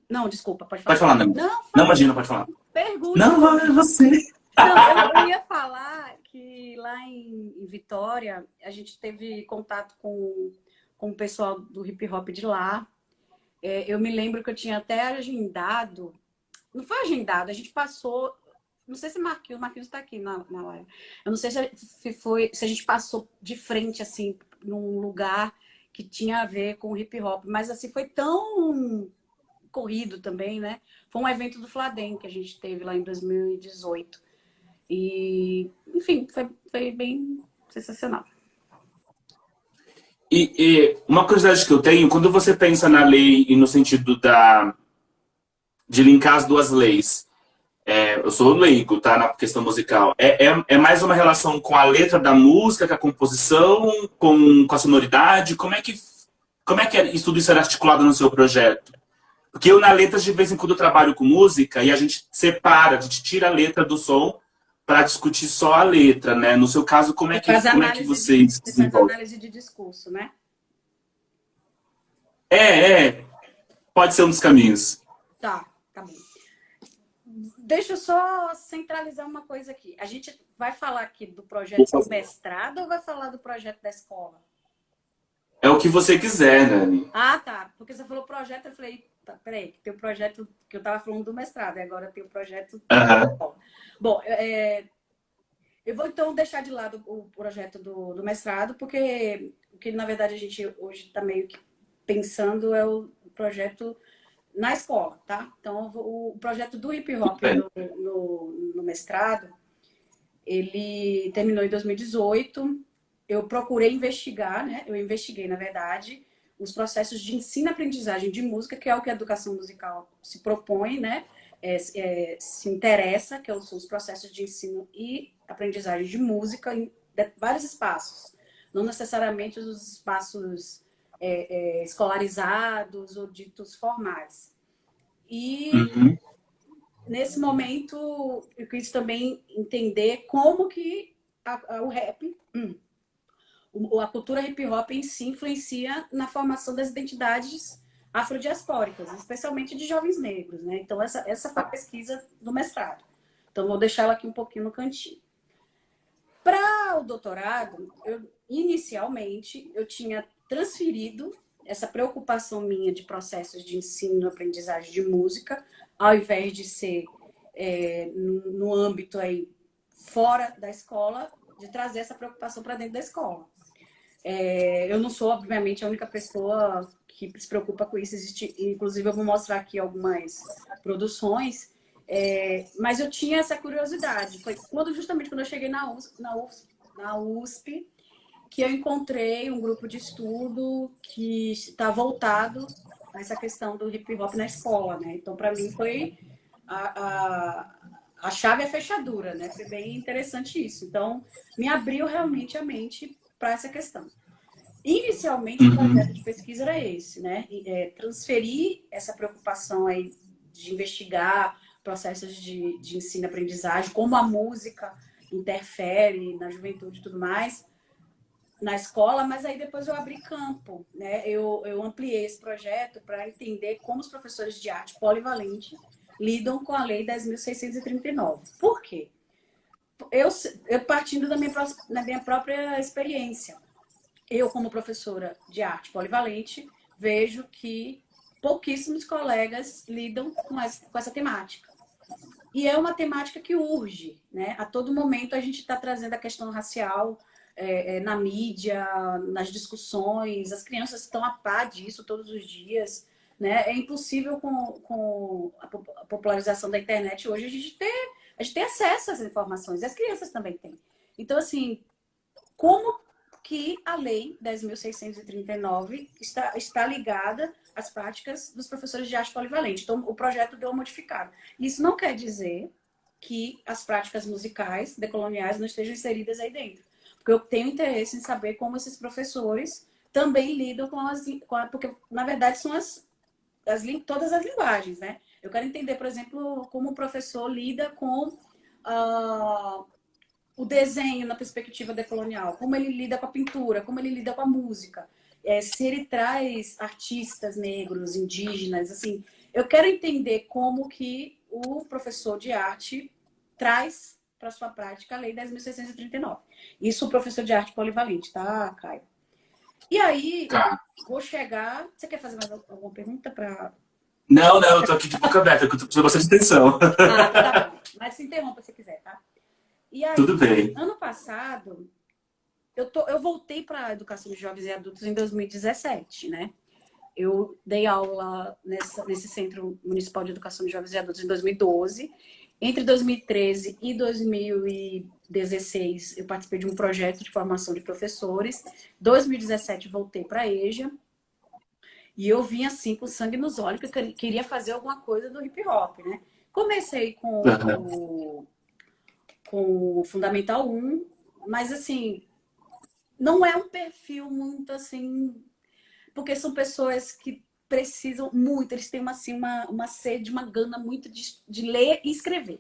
Não, desculpa, pode Pode falar. falar, não. Não, Não, fala. imagina, pode falar. Pergunte, Não, pô. vai você. Não, eu ia falar que lá em Vitória a gente teve contato com o pessoal do hip hop de lá. Eu me lembro que eu tinha até agendado. Não foi agendado, a gente passou. Não sei se o Marquinhos está aqui na live. Eu não sei se a gente passou de frente, assim, num lugar que tinha a ver com hip hop, mas assim, foi tão corrido também, né? Foi um evento do Fladem que a gente teve lá em 2018. E, enfim, foi bem sensacional. E uma curiosidade que eu tenho, quando você pensa na lei e no sentido de linkar as duas leis, eu sou leigo, tá, na questão musical, é mais uma relação com a letra da música, com a composição, com a sonoridade? Como é que tudo isso era articulado no seu projeto? Porque eu na letra, de vez em quando, eu trabalho com música e a gente separa, a gente tira a letra do som para discutir só a letra, né? No seu caso, como é Você que, faz como é que análise de, vocês você faz desenvolvem? análise de discurso, né? Pode ser um dos caminhos. Tá bom. Deixa eu só centralizar uma coisa aqui. A gente vai falar aqui do Por projeto do favor. mestrado ou vai falar do projeto da escola? É o que você quiser, Nani. Ah, tá. Porque você falou projeto, eu falei, tá, peraí, que tem o projeto que eu tava falando do mestrado, e agora tem o projeto da Aham. escola. Bom, eu vou então deixar de lado o projeto do mestrado, porque o que na verdade a gente hoje está meio que pensando é o projeto na escola, tá? Então, o projeto do hip Tudo hop bem. no mestrado, ele terminou em 2018. Eu procurei investigar, né? Eu investiguei, na verdade, os processos de ensino-aprendizagem de música, que é o que a educação musical se propõe, né? Se interessa, que são os processos de ensino e aprendizagem de música em vários espaços. Não necessariamente os espaços escolarizados ou ditos formais. E Uhum. nesse momento eu quis também entender como que a cultura hip hop em si influencia na formação das identidades afrodiaspóricas, especialmente de jovens negros, né? Então, essa foi a pesquisa do mestrado. Então, vou deixar ela aqui um pouquinho no cantinho. Para o doutorado, inicialmente, eu tinha transferido essa preocupação minha de processos de ensino e aprendizagem de música, ao invés de ser no âmbito aí fora da escola, de trazer essa preocupação para dentro da escola. Eu não sou, obviamente, a única pessoa que se preocupa com isso. Inclusive, eu vou mostrar aqui algumas produções, mas eu tinha essa curiosidade. Foi justamente quando eu cheguei na USP, que eu encontrei um grupo de estudo que está voltado a essa questão do hip hop na escola, né? Então, para mim, foi a chave e a fechadura, né? Foi bem interessante isso. Então, me abriu realmente a mente para essa questão. Inicialmente, o projeto de pesquisa era esse, né? Transferir essa preocupação aí de investigar processos de ensino e aprendizagem, como a música interfere na juventude e tudo mais, na escola, mas aí depois eu abri campo, né? Eu ampliei esse projeto para entender como os professores de arte polivalente lidam com a Lei 10.639. Por quê? Eu partindo da minha própria experiência. Eu, como professora de arte polivalente, vejo que pouquíssimos colegas lidam com essa temática. E é uma temática que urge, né? A todo momento a gente está trazendo a questão racial na mídia, nas discussões, as crianças estão a par disso todos os dias, né? É impossível com a popularização da internet hoje a gente ter acesso às informações, e as crianças também têm. Então, assim, como que a Lei 10.639 está ligada às práticas dos professores de arte polivalente? Então, o projeto deu uma modificada. Isso não quer dizer que as práticas musicais decoloniais não estejam inseridas aí dentro. Porque eu tenho interesse em saber como esses professores também lidam porque, na verdade, são todas as linguagens, né? Eu quero entender, por exemplo, como o professor lida com o desenho na perspectiva decolonial, como ele lida com a pintura, como ele lida com a música, se ele traz artistas negros, indígenas, assim, eu quero entender como que o professor de arte traz para sua prática a Lei 10.639. Isso o professor de arte polivalente, tá, Caio? E aí, vou chegar... Você quer fazer mais alguma pergunta para... Não, eu tô aqui de boca aberta, eu tô prestando bastante atenção. Tá bom. Mas se interrompa se quiser, tá? E aí, Tudo bem. ano passado, eu voltei para a educação de jovens e adultos em 2017, né? Eu dei aula nesse Centro Municipal de Educação de Jovens e Adultos em 2012. Entre 2013 e 2016, eu participei de um projeto de formação de professores. Em 2017, voltei para a EJA. E eu vim assim, com sangue nos olhos, que eu queria fazer alguma coisa do hip hop, né? Comecei com o Fundamental 1, mas assim, não é um perfil muito assim, porque são pessoas que precisam muito, eles têm uma sede, uma gana muito de ler e escrever.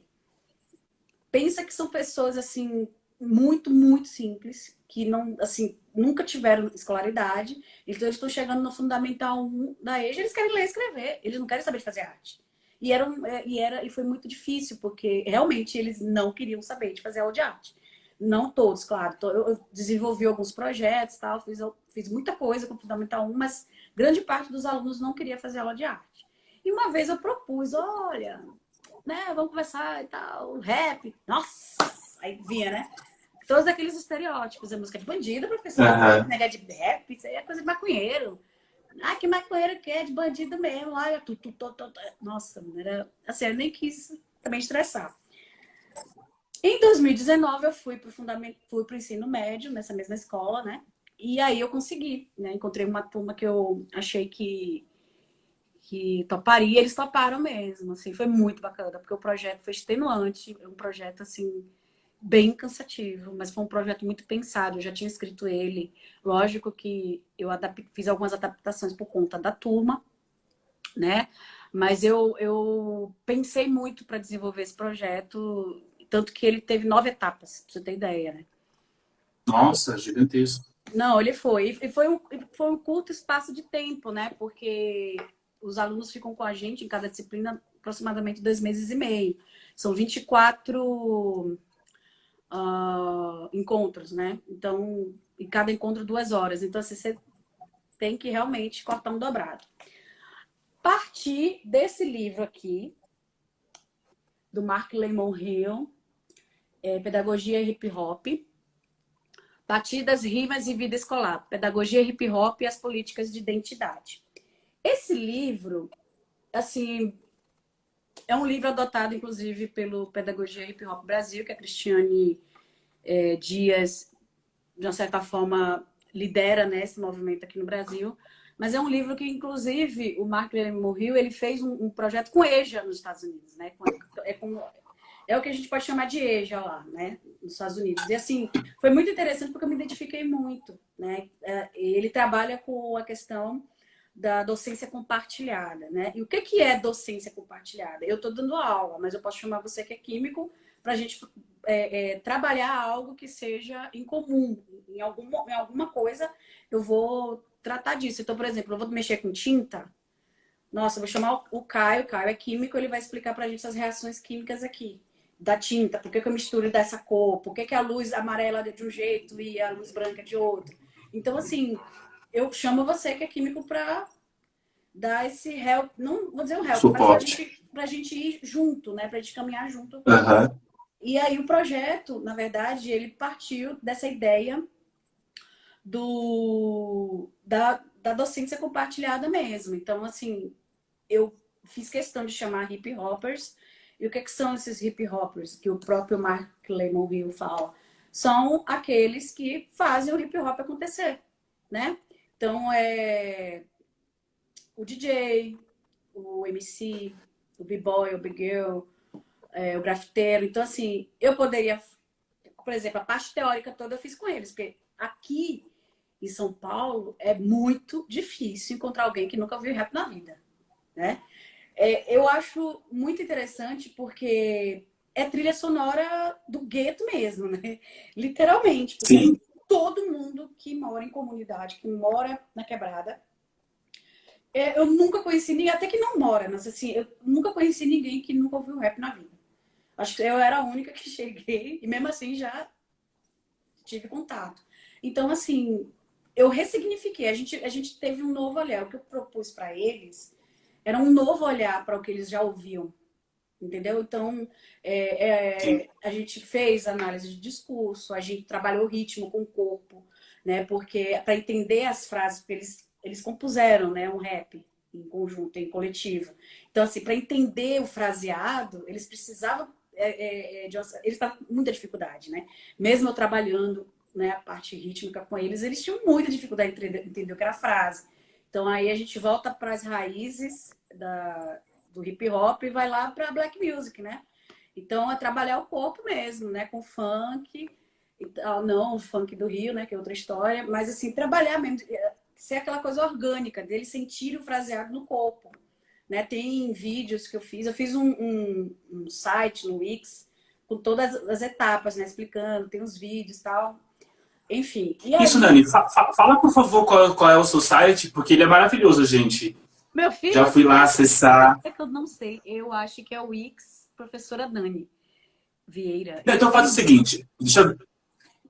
Pensa que são pessoas assim, muito, muito simples, que não, assim, nunca tiveram escolaridade, então eles estão chegando no Fundamental 1 da EJA, eles querem ler e escrever, eles não querem saber de fazer arte. E foi muito difícil, porque realmente eles não queriam saber de fazer aula de arte. Não todos, claro. Eu desenvolvi alguns projetos, tal, fiz muita coisa com o Fundamental 1, mas grande parte dos alunos não queria fazer aula de arte. E uma vez eu propus, olha, né, vamos conversar e tal, rap, nossa, aí vinha, né? Todos aqueles estereótipos, a música de bandido, professor, negócio de rap, isso aí é coisa de maconheiro. Ah, que maconheiro que é, de bandido mesmo. Ai, nossa, era assim, eu nem quis também estressar. Em 2019, eu fui para o ensino médio, nessa mesma escola, né? E aí eu consegui, né? Encontrei uma turma que eu achei que toparia, eles toparam mesmo, assim, foi muito bacana, porque o projeto foi extenuante, um projeto, assim, bem cansativo, mas foi um projeto muito pensado, eu já tinha escrito ele, lógico que eu fiz algumas adaptações por conta da turma, né, mas eu pensei muito para desenvolver esse projeto, tanto que ele teve 9 etapas, pra você ter ideia, né. Nossa, gigantesco. Não, ele foi. E foi um curto espaço de tempo, né? Porque os alunos ficam com a gente em cada disciplina aproximadamente 2 meses e meio. São 24 encontros, né? Então, em cada encontro 2 horas. Então, assim, você tem que realmente cortar um dobrado. Partir desse livro aqui, do Mark Lemon Hill, Pedagogia Hip Hop, Batidas, Rimas e Vida Escolar, Pedagogia Hip Hop e as Políticas de Identidade. Esse livro, assim, é um livro adotado, inclusive, pelo Pedagogia Hip Hop Brasil, que a Cristiane Dias, de uma certa forma, lidera, né, esse movimento aqui no Brasil. Mas é um livro que, inclusive, o Mark Lemon Hill, ele fez um projeto com EJA nos Estados Unidos, né? É o que a gente pode chamar de EJA lá, né? Nos Estados Unidos. E assim, foi muito interessante porque eu me identifiquei muito, né? Ele trabalha com a questão da docência compartilhada, né? E o que é docência compartilhada? Eu estou dando aula, mas eu posso chamar você que é químico para a gente trabalhar algo que seja em comum. Em alguma coisa eu vou tratar disso. Então, por exemplo, eu vou mexer com tinta. Nossa, eu vou chamar o Caio. O Caio é químico, ele vai explicar para a gente as reações químicas aqui da tinta, por que eu misturo dessa cor, por que a luz amarela é de um jeito e a luz branca é de outro. Então, assim, eu chamo você que é químico para dar esse help, não vou dizer um help, mas Suporte. pra gente ir junto, né? Pra gente caminhar junto. Aham. E aí o projeto, na verdade, ele partiu dessa ideia da docência compartilhada mesmo. Então, assim, eu fiz questão de chamar hip hoppers. E o que são esses hip hoppers que o próprio Mark Lemon Hill fala? São aqueles que fazem o hip hop acontecer, né? Então, o DJ, o MC, o b-boy, o big girl, o grafiteiro. Então, assim, eu poderia, por exemplo, a parte teórica toda eu fiz com eles, porque aqui em São Paulo é muito difícil encontrar alguém que nunca ouviu rap na vida, né? Eu acho muito interessante porque é trilha sonora do gueto mesmo, né? Literalmente. Porque Sim. todo mundo que mora em comunidade, que mora na quebrada, eu nunca conheci ninguém, até que não mora, mas assim, eu nunca conheci ninguém que nunca ouviu rap na vida. Acho que eu era a única que cheguei e mesmo assim já tive contato. Então, assim, eu ressignifiquei. A gente teve um novo olhar. O que eu propus para eles era um novo olhar para o que eles já ouviam, entendeu? Então, a gente fez análise de discurso, a gente trabalhou o ritmo com o corpo, né? Porque para entender as frases, porque eles compuseram, né, um rap em conjunto, em coletivo. Então, assim, para entender o fraseado, eles precisavam eles estavam com muita dificuldade, né? Mesmo eu trabalhando, né, a parte rítmica com eles, eles tinham muita dificuldade em entender o que era a frase. Então aí a gente volta para as raízes do hip hop e vai lá para black music, né? Então é trabalhar o corpo mesmo, né? Com funk, não o funk do Rio, né? Que é outra história, mas assim, trabalhar mesmo, ser aquela coisa orgânica, dele sentir o fraseado no corpo. Né? Tem vídeos que eu fiz um site no Wix com todas as etapas, né? Explicando, tem uns vídeos e tal. Enfim. E Isso, aí, Dani, fala por favor qual é o seu site, porque ele é maravilhoso, gente. meu filho, Já fui lá acessar. é que eu não sei. Eu acho que é o Wix, professora Dani Vieira. Eu Então faz o tenho. seguinte,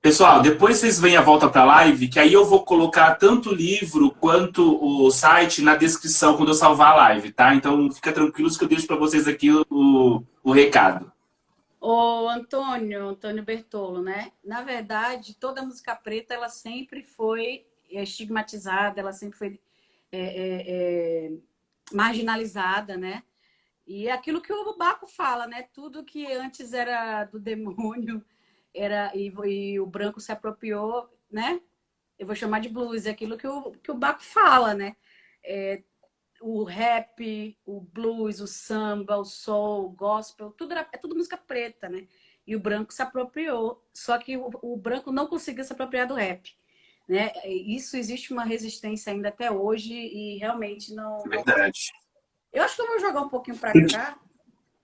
pessoal, depois vocês vêm a volta para a live, que aí eu vou colocar tanto o livro quanto o site na descrição quando eu salvar a live, tá? Então fica tranquilos que eu deixo para vocês aqui o recado. O Antônio Bertolo, né? Na verdade, toda música preta, ela sempre foi estigmatizada, ela sempre foi marginalizada, né? E é aquilo que o Baco fala, né? Tudo que antes era do demônio e o branco se apropriou, né? Eu vou chamar de blues, é aquilo que o Baco fala, né? O rap, o blues, o samba, o soul, o gospel, é tudo música preta, né? E o branco se apropriou. Só que o branco não conseguiu se apropriar do rap. Né? Isso existe uma resistência ainda até hoje e realmente não. Verdade. Eu acho que eu vou jogar um pouquinho para cá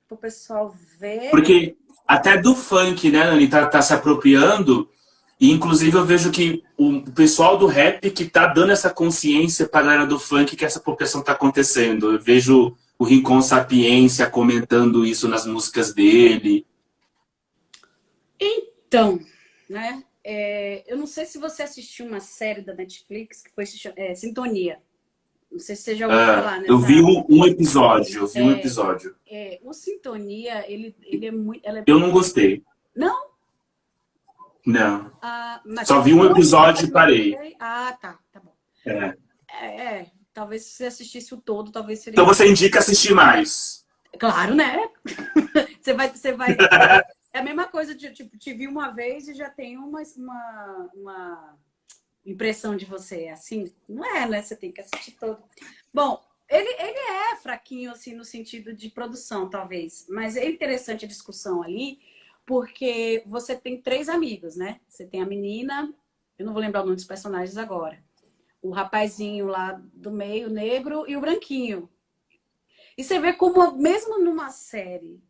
para o pessoal ver. Porque até do funk, né, Nani, tá se apropriando. E, inclusive, eu vejo que o pessoal do rap que tá dando essa consciência pra galera do funk que essa apropriação tá acontecendo. Eu vejo o Rincon Sapiência comentando isso nas músicas dele. Então, né? Eu não sei se você assistiu uma série da Netflix que foi Sintonia. Não sei se você já ouviu falar Eu nessa. vi um episódio, eu vi um episódio. O Sintonia, ele é muito. Eu não gostei. Não? Não. Mas Só vi um episódio e parei. Tá bom. Talvez se você assistisse o todo, talvez seria. Então você indica assistir mais. Claro, né? Você vai. É a mesma coisa de, tipo, te vi uma vez e já tenho uma impressão de você. É assim? Não é, né? Você tem que assistir todo. Bom, ele é fraquinho, assim, no sentido de produção, talvez. Mas é interessante a discussão ali, porque você tem 3 amigos, né? Você tem a menina, eu não vou lembrar o nome dos personagens agora. O rapazinho lá do meio, negro, e o branquinho. E você vê como, mesmo numa série,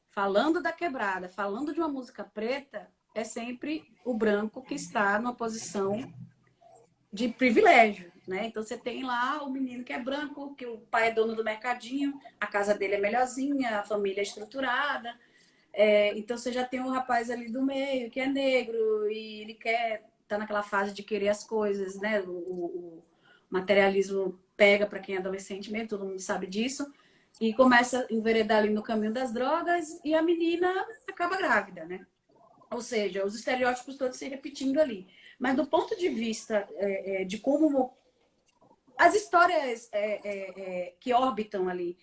falando da quebrada, falando de uma música preta, é sempre o branco que está numa posição de privilégio, né? Então você tem lá o menino que é branco, que o pai é dono do mercadinho, a casa dele é melhorzinha, a família é estruturada. Então você já tem o rapaz ali do meio, que é negro, e ele tá naquela fase de querer as coisas, né? O materialismo pega para quem é adolescente mesmo, todo mundo sabe disso. E começa a enveredar ali no caminho das drogas e a menina acaba grávida, né? Ou seja, os estereótipos todos se repetindo ali. Mas do ponto de vista de como as histórias que orbitam ali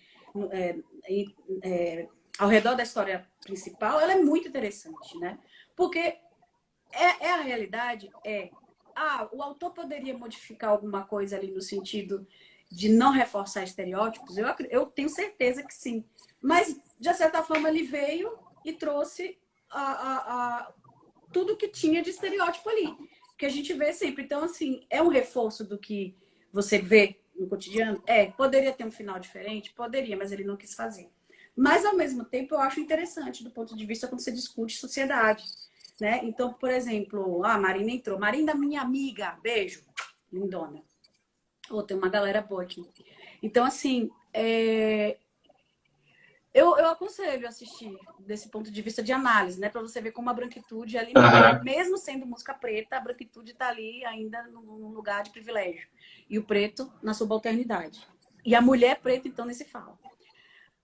ao redor da história principal, ela é muito interessante, né? Porque a realidade o autor poderia modificar alguma coisa ali no sentido de não reforçar estereótipos? Eu tenho certeza que sim. Mas, de certa forma, ele veio e trouxe tudo que tinha de estereótipo ali, que a gente vê sempre. Então, assim, é um reforço do que você vê no cotidiano? Poderia ter um final diferente? Poderia, mas ele não quis fazer. Mas, ao mesmo tempo, eu acho interessante do ponto de vista quando você discute sociedade, né? Então, por exemplo, a Marina entrou. Marina, minha amiga, beijo, lindona. Tem uma galera boa aqui. Então, assim, eu aconselho assistir desse ponto de vista de análise, né? Para você ver como a branquitude ali, mesmo sendo música preta, a branquitude está ali ainda num lugar de privilégio. E o preto na subalternidade. E a mulher preta, então, nesse fala.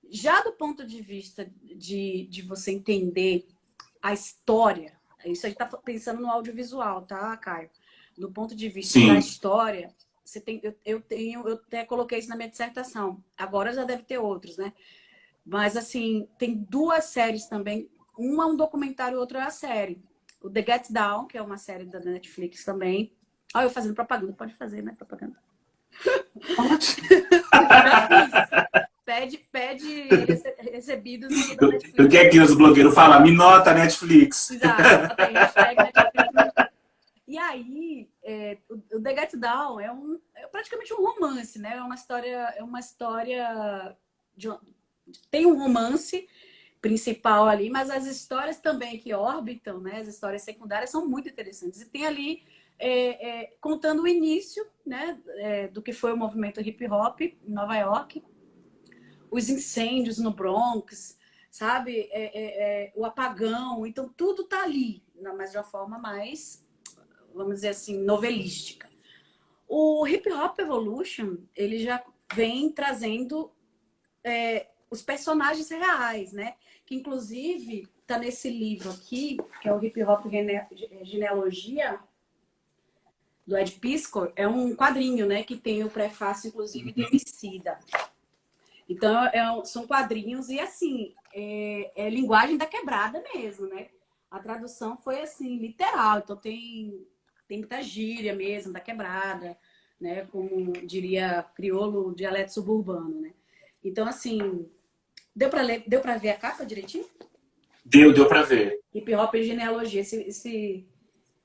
Já do ponto de vista de você entender a história, isso a gente está pensando no audiovisual, tá, Caio? Do ponto de vista da história, você tem, eu até coloquei isso na minha dissertação. Agora já deve ter outros, né? Mas, assim, tem 2 séries também. Uma é um documentário, outra é a série. O The Get Down, que é uma série da Netflix também. Olha, eu fazendo propaganda. Pode fazer, né? Propaganda. Pede recebidos da Netflix. Eu quero que os blogueiros falam, me nota Netflix. Exato, tem hashtag Netflix. E aí, o The Get Down é praticamente um romance, né? É uma história tem um romance principal ali, mas as histórias também que orbitam, né? As histórias secundárias são muito interessantes. E tem ali contando o início, né? Do que foi o movimento hip hop em Nova York, os incêndios no Bronx, sabe? O apagão. Então, tudo tá ali, mas de uma forma mais, vamos dizer assim, novelística. O Hip Hop Evolution, ele já vem trazendo os personagens reais, né? Que, inclusive, tá nesse livro aqui, que é o Hip Hop Genealogia, do Ed Piscor. É um quadrinho, né? Que tem o prefácio, inclusive, do Emicida. Então, são quadrinhos e, assim, é linguagem da quebrada mesmo, né? A tradução foi, assim, literal. Então, tem muita gíria mesmo da quebrada, né? Como diria crioulo, dialeto suburbano, né? Então, assim, deu para ler, deu para ver a capa direitinho? Deu para ver. Hip Hop e Genealogia. Esse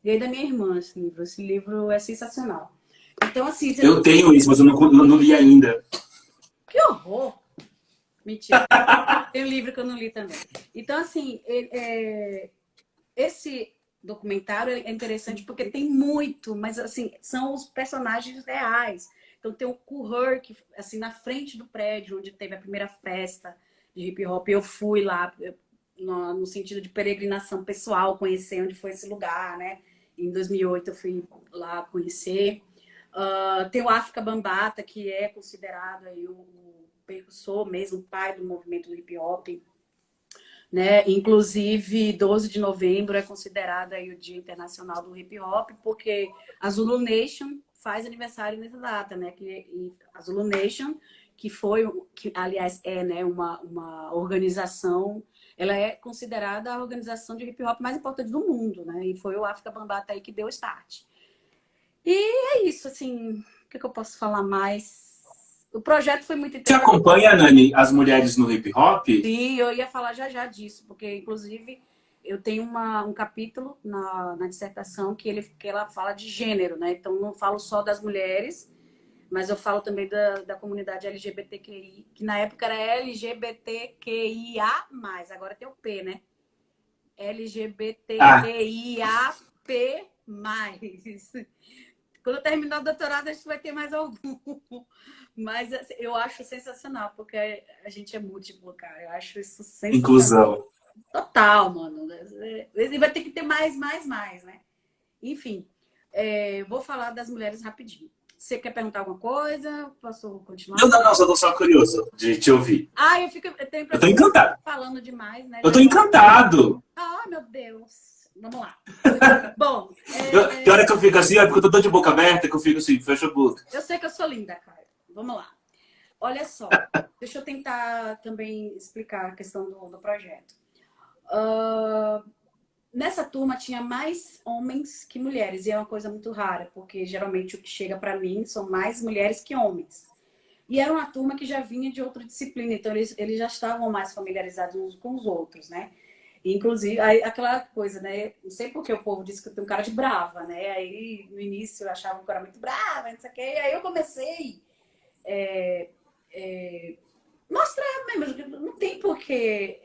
veio da minha irmã, esse livro. Esse livro é sensacional. Então, assim... Eu tenho isso, mas eu não li ainda. Que horror! Mentira. Tem um livro que eu não li também. Então, assim, documentário é interessante porque tem muito, mas assim, são os personagens reais. Então tem o Kool que assim na frente do prédio onde teve a primeira festa de hip hop, eu fui lá no sentido de peregrinação pessoal, conhecer onde foi esse lugar, né? Em 2008 eu fui lá conhecer. Tem o África Bambata, que é considerado aí o precursor mesmo, o pai do movimento do hip hop, né? Inclusive, 12 de novembro é considerado aí o Dia Internacional do Hip Hop, porque a Zulu Nation faz aniversário nessa data, né? E a Zulu Nation, que aliás é, né, uma organização, ela é considerada a organização de hip hop mais importante do mundo, né? E foi o África Bambata aí que deu o start. E é isso, assim, o que eu posso falar mais? O projeto foi muito Você interessante. acompanha, Nani, as mulheres no hip hop? Sim, eu ia falar já disso, porque, inclusive, eu tenho um capítulo na dissertação que ela fala de gênero, né? Então, não falo só das mulheres, mas eu falo também da comunidade LGBTQI, que na época era LGBTQIA+, agora tem o P, né? Ah, LGBTQIAP+. Quando eu terminar o doutorado, acho que vai ter mais algum. Mas assim, eu acho sensacional, porque a gente é múltiplo, cara. Eu acho isso sensacional. inclusão. Total, mano. E vai ter que ter mais, né? Enfim, vou falar das mulheres rapidinho. Você quer perguntar alguma coisa? Posso Não, continuar? não, não, só tô só curioso de te ouvir. Eu tenho a Eu tô impressão que eu tô encantado. falando demais, né? Eu Já tô tô... encantado. Ah, meu Deus. Vamos lá. Bom, Que hora que eu fico assim, é porque eu tô todo de boca aberta, que eu fico assim, fecha a boca. eu sei que eu sou linda, cara. Vamos lá. Olha só, deixa eu tentar também explicar a questão do projeto. Nessa turma tinha mais homens que mulheres, e é uma coisa muito rara, porque geralmente o que chega para mim são mais mulheres que homens. E era uma turma que já vinha de outra disciplina, então eles já estavam mais familiarizados uns com os outros, né? Inclusive, aí, aquela coisa, né? Não sei porque o povo disse que eu tenho um cara de brava, né? Aí no início eu achava que eu era muito brava, não sei o quê. E aí eu comecei mostrar mesmo, não tem por que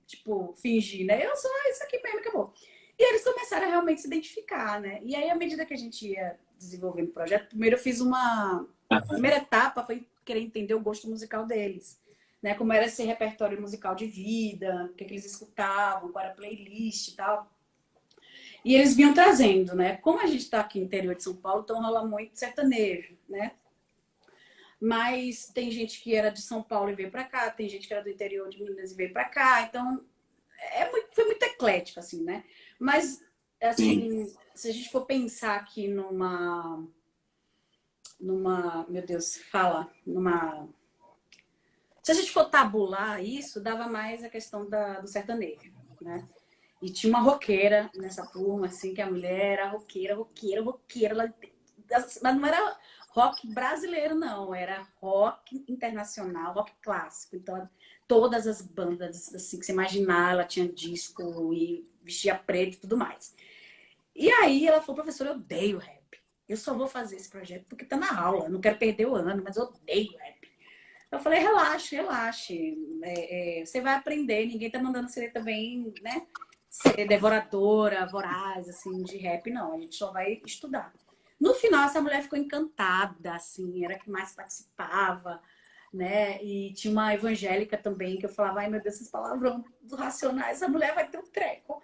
tipo, fingir, né? Eu sou isso aqui mesmo, acabou. E eles começaram a realmente se identificar, né? E aí, à medida que a gente ia desenvolvendo o projeto, primeiro eu fiz a primeira etapa foi querer entender o gosto musical deles. Né? Como era esse repertório musical de vida, o que eles escutavam, qual era a playlist e tal. E eles vinham trazendo, né? Como a gente está aqui no interior de São Paulo, então rola muito sertanejo, né? Mas tem gente que era de São Paulo e veio para cá, tem gente que era do interior de Minas e veio para cá, então foi muito eclético, assim, né? Mas, Sim. assim, se a gente for pensar aqui meu Deus, se a gente for tabular isso, dava mais a questão do sertanejo, né? E tinha uma roqueira nessa turma, assim, que a mulher era roqueira. Mas não era rock brasileiro, não. Era rock internacional, rock clássico. Então, todas as bandas, assim, que você imaginar, ela tinha disco e vestia preto e tudo mais. E aí ela falou, professora, eu odeio rap. Eu só vou fazer esse projeto porque tá na aula. Não quero perder o ano, mas eu odeio rap. Eu falei, relaxe, relaxe. Você vai aprender, ninguém tá mandando você também, né? Ser devoradora, voraz, assim, de rap, não. A gente só vai estudar. No final, essa mulher ficou encantada, assim, era a que mais participava, né? E tinha uma evangélica também, que eu falava, ai meu Deus, esses palavrão dos Racionais, essa mulher vai ter um treco.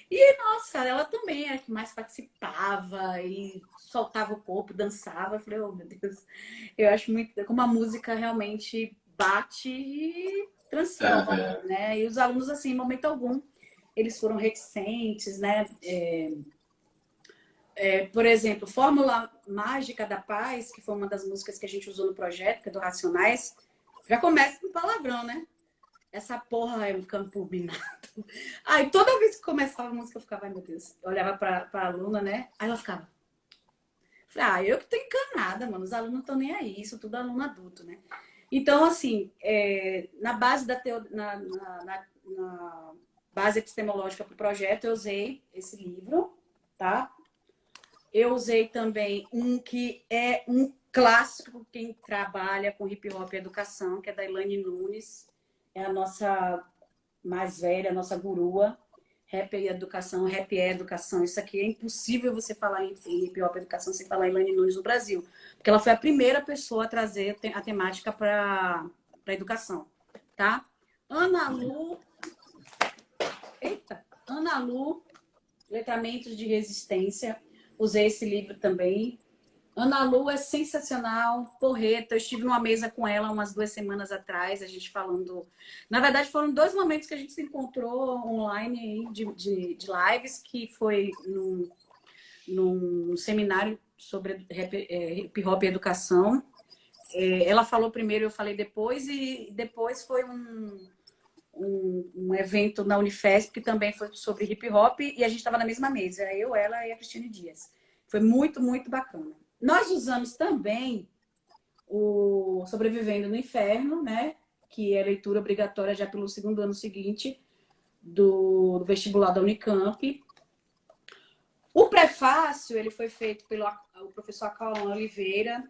E, nossa, ela também era a que mais participava e soltava o corpo, dançava. Eu falei, oh meu Deus, eu acho muito como a música realmente bate e transforma, né? E os alunos, assim, em momento algum, eles foram reticentes, né? Por exemplo, Fórmula Mágica da Paz, que foi uma das músicas que a gente usou no projeto, que é do Racionais, já começa com palavrão, né? Essa porra é um campo minado. Aí toda vez que começava a música, eu ficava, ai meu Deus, eu olhava pra aluna, né? Aí ela ficava. Falei, eu que tô encanada, mano. Os alunos não estão nem aí, isso tudo aluno adulto, né? Então, assim, na base na base epistemológica para o projeto, eu usei esse livro, tá? Eu usei também um que é um clássico quem trabalha com hip hop e educação, que é da Elaine Nunes, é a nossa mais velha, a nossa gurua, Rap e educação, rap é educação. Isso aqui é impossível você falar em hip hop educação sem falar em Lani Nunes no Brasil. Porque ela foi a primeira pessoa a trazer a temática para a educação. Tá? Ana Lu. Eita! Ana Lu, Letramentos de Resistência. Usei esse livro também. Ana Lu é sensacional, porreta. Eu estive numa mesa com ela umas 2 semanas atrás, a gente falando. Na verdade, foram 2 momentos que a gente se encontrou online de lives, que foi num seminário sobre hip hop e educação. Ela falou primeiro, eu falei depois, e depois foi um evento na Unifesp, que também foi sobre hip hop, e a gente estava na mesma mesa, eu, ela e a Cristine Dias. Foi muito, muito bacana. Nós usamos também o Sobrevivendo no Inferno, né? Que é leitura obrigatória já pelo 2º ano seguinte do vestibular da Unicamp. O prefácio ele foi feito pelo professor Cauã Oliveira,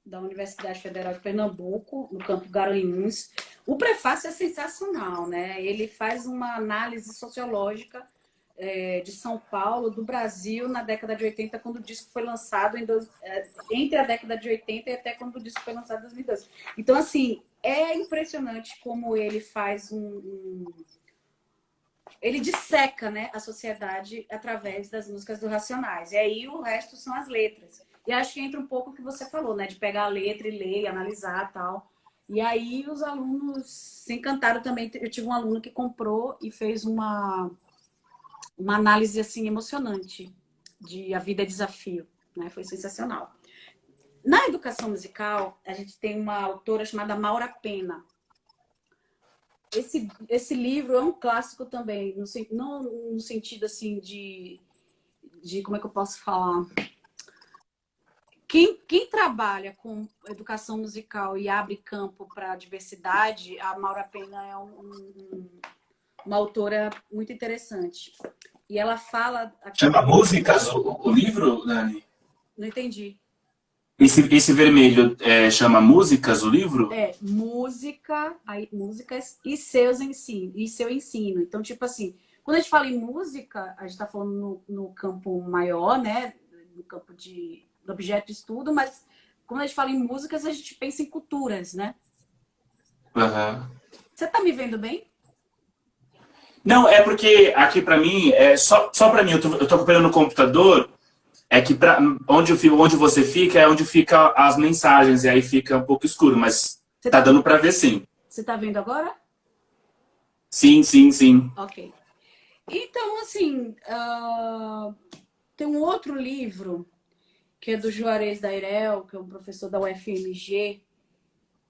da Universidade Federal de Pernambuco, no campo Garanhuns. O prefácio é sensacional, né? Ele faz uma análise sociológica de São Paulo, do Brasil, na década de 80, quando o disco foi lançado, entre a década de 80 e até quando o disco foi lançado em 2012. Então, assim, é impressionante como ele faz ele disseca, né, a sociedade através das músicas do Racionais. E aí o resto são as letras. E acho que entra um pouco o que você falou, né, de pegar a letra e ler, analisar e tal. E aí os alunos se encantaram também. Eu tive um aluno que comprou e fez uma análise assim emocionante de A Vida é Desafio, né? Foi sensacional. Na educação musical, a gente tem uma autora chamada Maura Pena. Esse livro é um clássico também, não no sentido assim de como é que eu posso falar? Quem trabalha com educação musical e abre campo para a diversidade, a Maura Pena é uma autora muito interessante. E ela fala... Chama Músicas o livro, Dani? Não entendi. Esse vermelho chama Músicas o livro? Músicas e seu ensino. Então, tipo assim, quando a gente fala em música, a gente está falando no campo maior, né? No campo do objeto de estudo, mas quando a gente fala em músicas, a gente pensa em culturas, né? Uhum. Você tá me vendo bem? Não, é porque aqui pra mim, só pra mim, eu tô acompanhando no computador, é que onde você fica é onde fica as mensagens, e aí fica um pouco escuro, mas tá dando pra ver sim. Você tá vendo agora? Sim, sim, sim. Ok. Então, assim, tem um outro livro que é do Juarez Dairel, que é um professor da UFMG,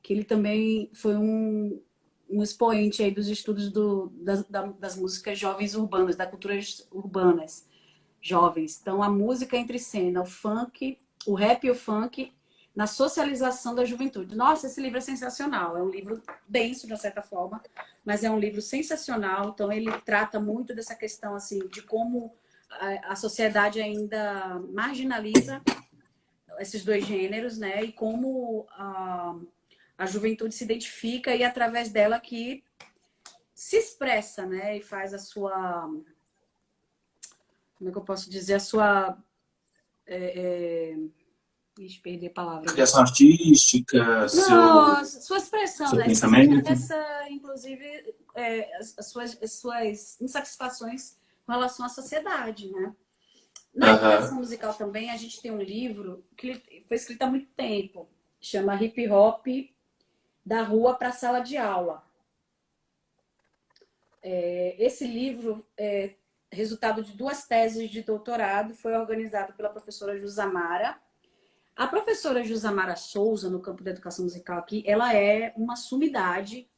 que ele também foi um expoente aí dos estudos das músicas jovens urbanas, das culturas urbanas jovens. Então, a música entre cena, o funk, o rap e o funk na socialização da juventude. Nossa, esse livro é sensacional. É um livro denso, de uma certa forma, mas é um livro sensacional. Então, ele trata muito dessa questão assim, de como a sociedade ainda marginaliza esses 2 gêneros, né? E como a juventude se identifica e através dela que se expressa, né? E faz a sua... Como é que eu posso dizer? A sua... Ixi, perdi a palavra. Criação artística, sua expressão, seu né? pensamento. Inclusive, as suas insatisfações com relação à sociedade, né? Na educação musical também, a gente tem um livro que foi escrito há muito tempo, chama Hip Hop da Rua para a Sala de Aula. Esse livro é resultado de 2 teses de doutorado, foi organizado pela professora Jusamara. A professora Jusamara Souza, no campo da educação musical aqui, ela é uma sumidade,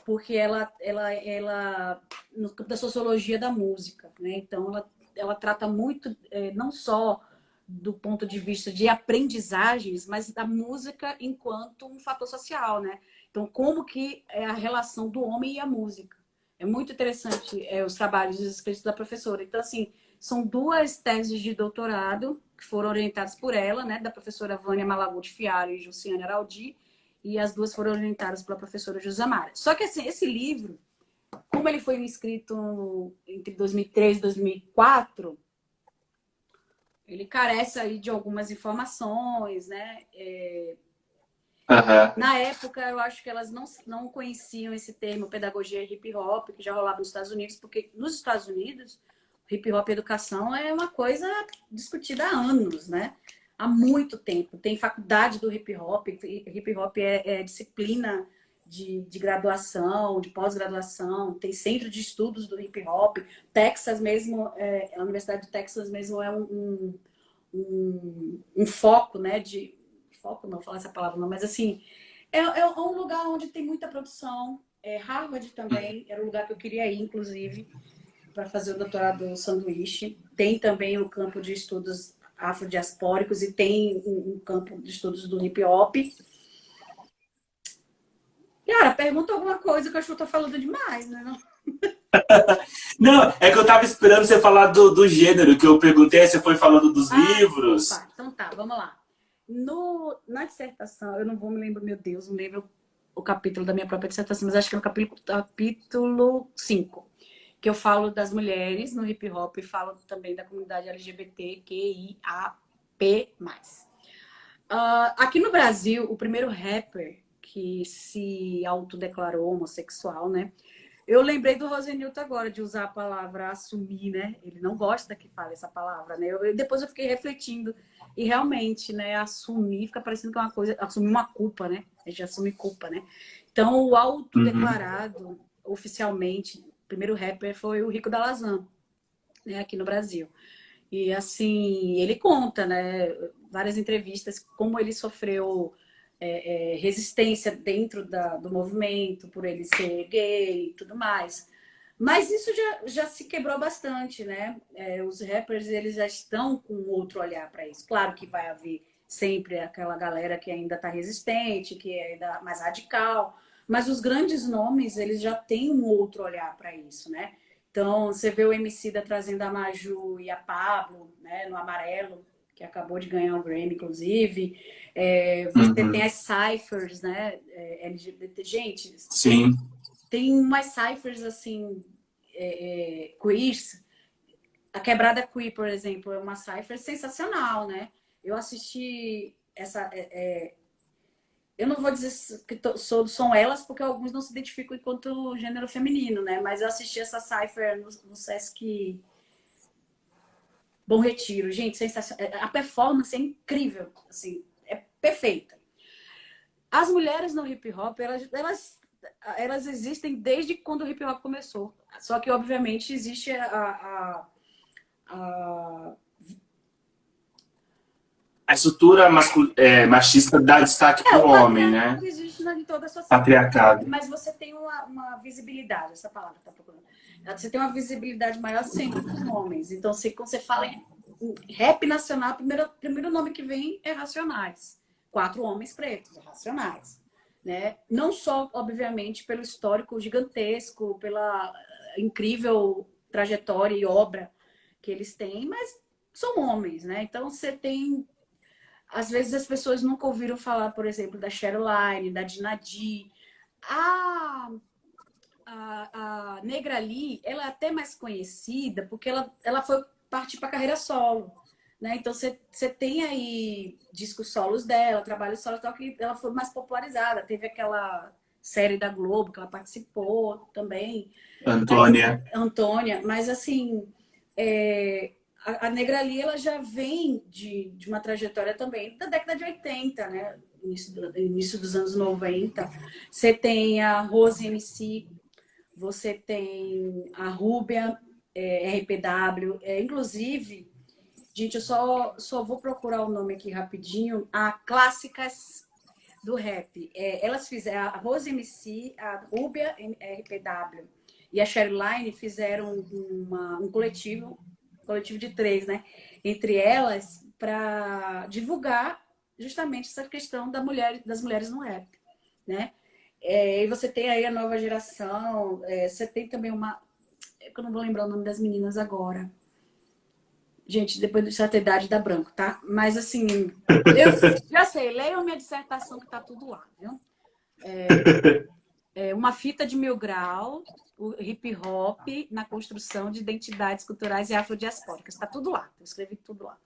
porque ela no campo da sociologia da música, né? Então, ela trata muito, não só do ponto de vista de aprendizagens, mas da música enquanto um fator social, né? Então, como que é a relação do homem e a música. É muito interessante os trabalhos escritos da professora. Então, assim, são 2 teses de doutorado que foram orientadas por ela, né? Da professora Vânia Malaguti Fiaro e Jussiane Araldi, e as 2 foram orientadas pela professora Jusamara. Só que, assim, esse livro, como ele foi inscrito entre 2003 e 2004, ele carece aí de algumas informações, né? Na época, eu acho que elas não conheciam esse termo pedagogia hip hop, que já rolava nos Estados Unidos, porque nos Estados Unidos, hip hop educação é uma coisa discutida há anos, né? Há muito tempo. Tem faculdade do hip hop é disciplina de graduação, de pós-graduação, tem centro de estudos do hip hop. Texas mesmo, a Universidade de Texas mesmo é um foco, né? Foco, não vou falar essa palavra não, mas assim, é um lugar onde tem muita produção. Harvard também era um lugar que eu queria ir, inclusive, para fazer o doutorado do sanduíche. Tem também o campo de estudos afrodiaspóricos e tem um campo de estudos do hip hop. Cara, pergunta alguma coisa que eu acho que eu tô falando demais, né? Não, é que eu tava esperando você falar do gênero, que eu perguntei, você foi falando dos livros. Opa, então tá, vamos lá. Na dissertação, eu não vou me lembrar, meu Deus, não lembro o capítulo da minha própria dissertação, mas acho que é no capítulo 5, que eu falo das mulheres no hip hop e falo também da comunidade LGBTQIAP+. Aqui no Brasil, o primeiro rapper que se autodeclarou homossexual, né? Eu lembrei do Rosenilton agora de usar a palavra assumir, né? Ele não gosta que fale essa palavra, né? Depois eu fiquei refletindo e realmente, né? Assumir fica parecendo que é uma coisa, assumir uma culpa, né? A gente assume culpa, né? Então, o autodeclarado oficialmente, o primeiro rapper foi o Rico da Lazan, né? Aqui no Brasil. E assim, ele conta, né? Várias entrevistas como ele sofreu resistência dentro do movimento, por ele ser gay e tudo mais. Mas isso já se quebrou bastante, né? Os rappers, eles já estão com outro olhar para isso. Claro que vai haver sempre aquela galera que ainda está resistente, que é ainda mais radical, mas os grandes nomes, eles já têm um outro olhar para isso, né? Então, você vê o Emicida trazendo a Maju e a Pablo, né, no Amarelo, que acabou de ganhar o Grammy, inclusive. Você tem as cyphers, né? LGBT. Gente, Sim. tem umas cyphers, assim, queers. A Quebrada Queer, por exemplo, é uma cypher sensacional, né? Eu assisti essa... eu não vou dizer que são elas, porque alguns não se identificam enquanto gênero feminino, né? Mas eu assisti essa cypher no Sesc Bom Retiro. Gente, sensacional. A performance é incrível, assim, é perfeita. As mulheres no hip hop, elas existem desde quando o hip hop começou. Só que, obviamente, existe a estrutura machista dá destaque para o homem, né? Existe em toda a sociedade. Patriarcado. Mas você tem uma visibilidade, essa palavra que tá procurando. Você tem uma visibilidade maior sempre dos homens. Então, quando você fala em rap nacional, o primeiro nome que vem é Racionais. 4 homens pretos, Racionais. Né? Não só, obviamente, pelo histórico gigantesco, pela incrível trajetória e obra que eles têm, mas são homens, né? Então, você tem... Às vezes as pessoas nunca ouviram falar, por exemplo, da Cheryline, da Dinadi. A Negra Lee, ela é até mais conhecida porque ela foi partir para a carreira solo. Né? Então, você tem aí discos solos dela, trabalhos solos, só que ela foi mais popularizada. Teve aquela série da Globo que ela participou também. Antônia. Mas, assim, a Negra Lee, ela já vem de uma trajetória também da década de 80, né? Início dos anos 90. Você tem a Rose MC, você tem a Rúbia, RPW. Inclusive, gente, eu só vou procurar o nome aqui rapidinho. A Clássicas do Rap. Elas fizeram, a Rose MC, a Rúbia RPW e a Cheryline fizeram um coletivo de 3, né? Entre elas, para divulgar justamente essa questão das mulheres no rap, né? E você tem aí a nova geração, você tem também eu não vou lembrar o nome das meninas agora. Gente, depois de certa idade dá branco, tá? Mas assim, eu já sei, leiam minha dissertação que tá tudo lá, viu? Uma fita de 1000 graus, o hip hop na construção de identidades culturais e afrodiaspóricas. Está tudo lá, eu escrevi tudo lá.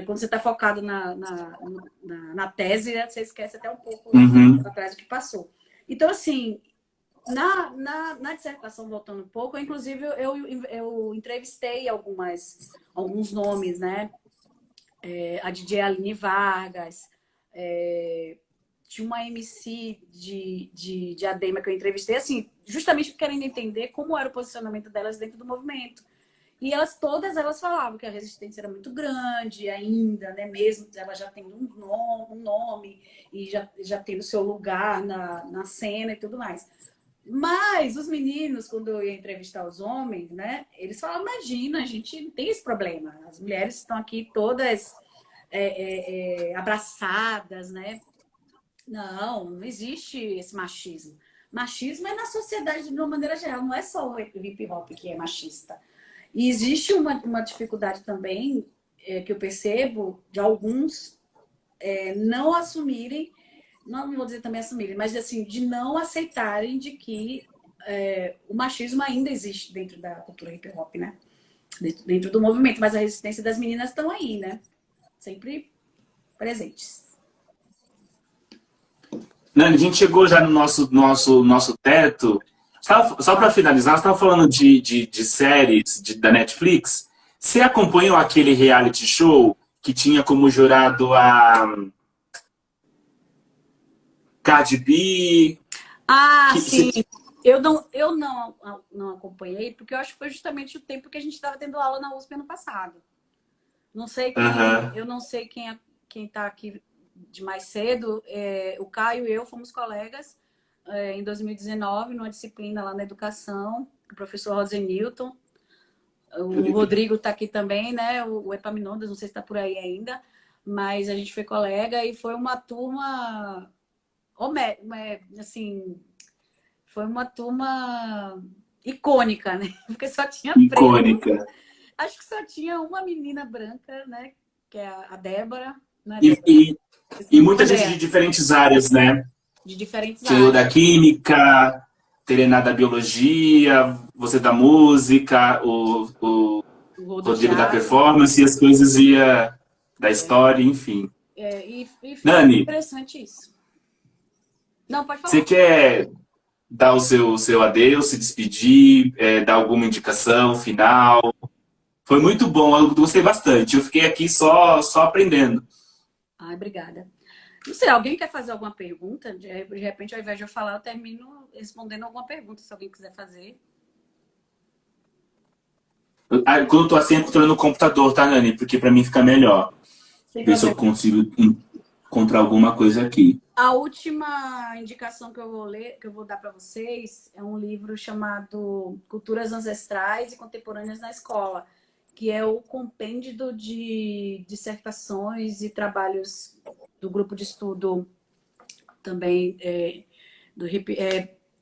Quando você está focado na tese, você esquece até um pouco atrás do que passou. Então, assim, na dissertação, voltando um pouco, inclusive eu entrevistei alguns nomes, né? A DJ Aline Vargas, tinha uma MC de Diadema que eu entrevistei, assim, justamente querendo entender como era o posicionamento delas dentro do movimento. E todas elas falavam que a resistência era muito grande ainda, né? Mesmo ela já tem um nome e já tem o seu lugar na cena e tudo mais. Mas os meninos, quando eu ia entrevistar os homens, né? Eles falavam, imagina, a gente não tem esse problema. As mulheres estão aqui todas abraçadas, né? Não existe esse machismo. Machismo é na sociedade de uma maneira geral, não é só o hip hop que é machista. E existe uma dificuldade também que eu percebo de alguns não assumirem, não vou dizer também assumirem, mas assim, de não aceitarem de que o machismo ainda existe dentro da cultura hip hop, né? Dentro do movimento, mas a resistência das meninas estão aí, né? Sempre presentes. Nani, a gente chegou já no nosso teto. Só para finalizar, você estava falando de séries da Netflix. Você acompanhou aquele reality show que tinha como jurado a Cardi B? Sim. Eu não acompanhei, porque eu acho que foi justamente o tempo que a gente estava tendo aula na USP ano passado. Não sei eu não sei quem está aqui de mais cedo. O Caio e eu fomos colegas em 2019, numa disciplina lá na educação, o professor Rosenilton. O Rodrigo está aqui também, né? O Epaminondas, não sei se está por aí ainda, mas a gente foi colega e foi uma turma, assim, foi uma turma icônica, né? Porque só tinha preto. Icônica. Acho que só tinha uma menina branca, né? Que é a Débora. Né? E muita gente de diferentes áreas, né? De diferentes áreas. Tinha o da química, Terena da biologia, você da música, o Rodrigo da performance, e as coisas da história, enfim. E foi Nani, interessante isso. Não, pode falar. Você quer dar o seu adeus, se despedir, dar alguma indicação final? Foi muito bom, eu gostei bastante. Eu fiquei aqui só aprendendo. Obrigada. Não sei, alguém quer fazer alguma pergunta? De repente, ao invés de eu falar, eu termino respondendo alguma pergunta, se alguém quiser fazer. Quando eu tô assim, eu tô no computador, tá, Nani? Porque pra mim fica melhor. Ver se eu consigo encontrar alguma coisa aqui. A última indicação que eu vou dar para vocês é um livro chamado Culturas Ancestrais e Contemporâneas na Escola, que é o compêndio de dissertações e trabalhos do grupo de estudo também do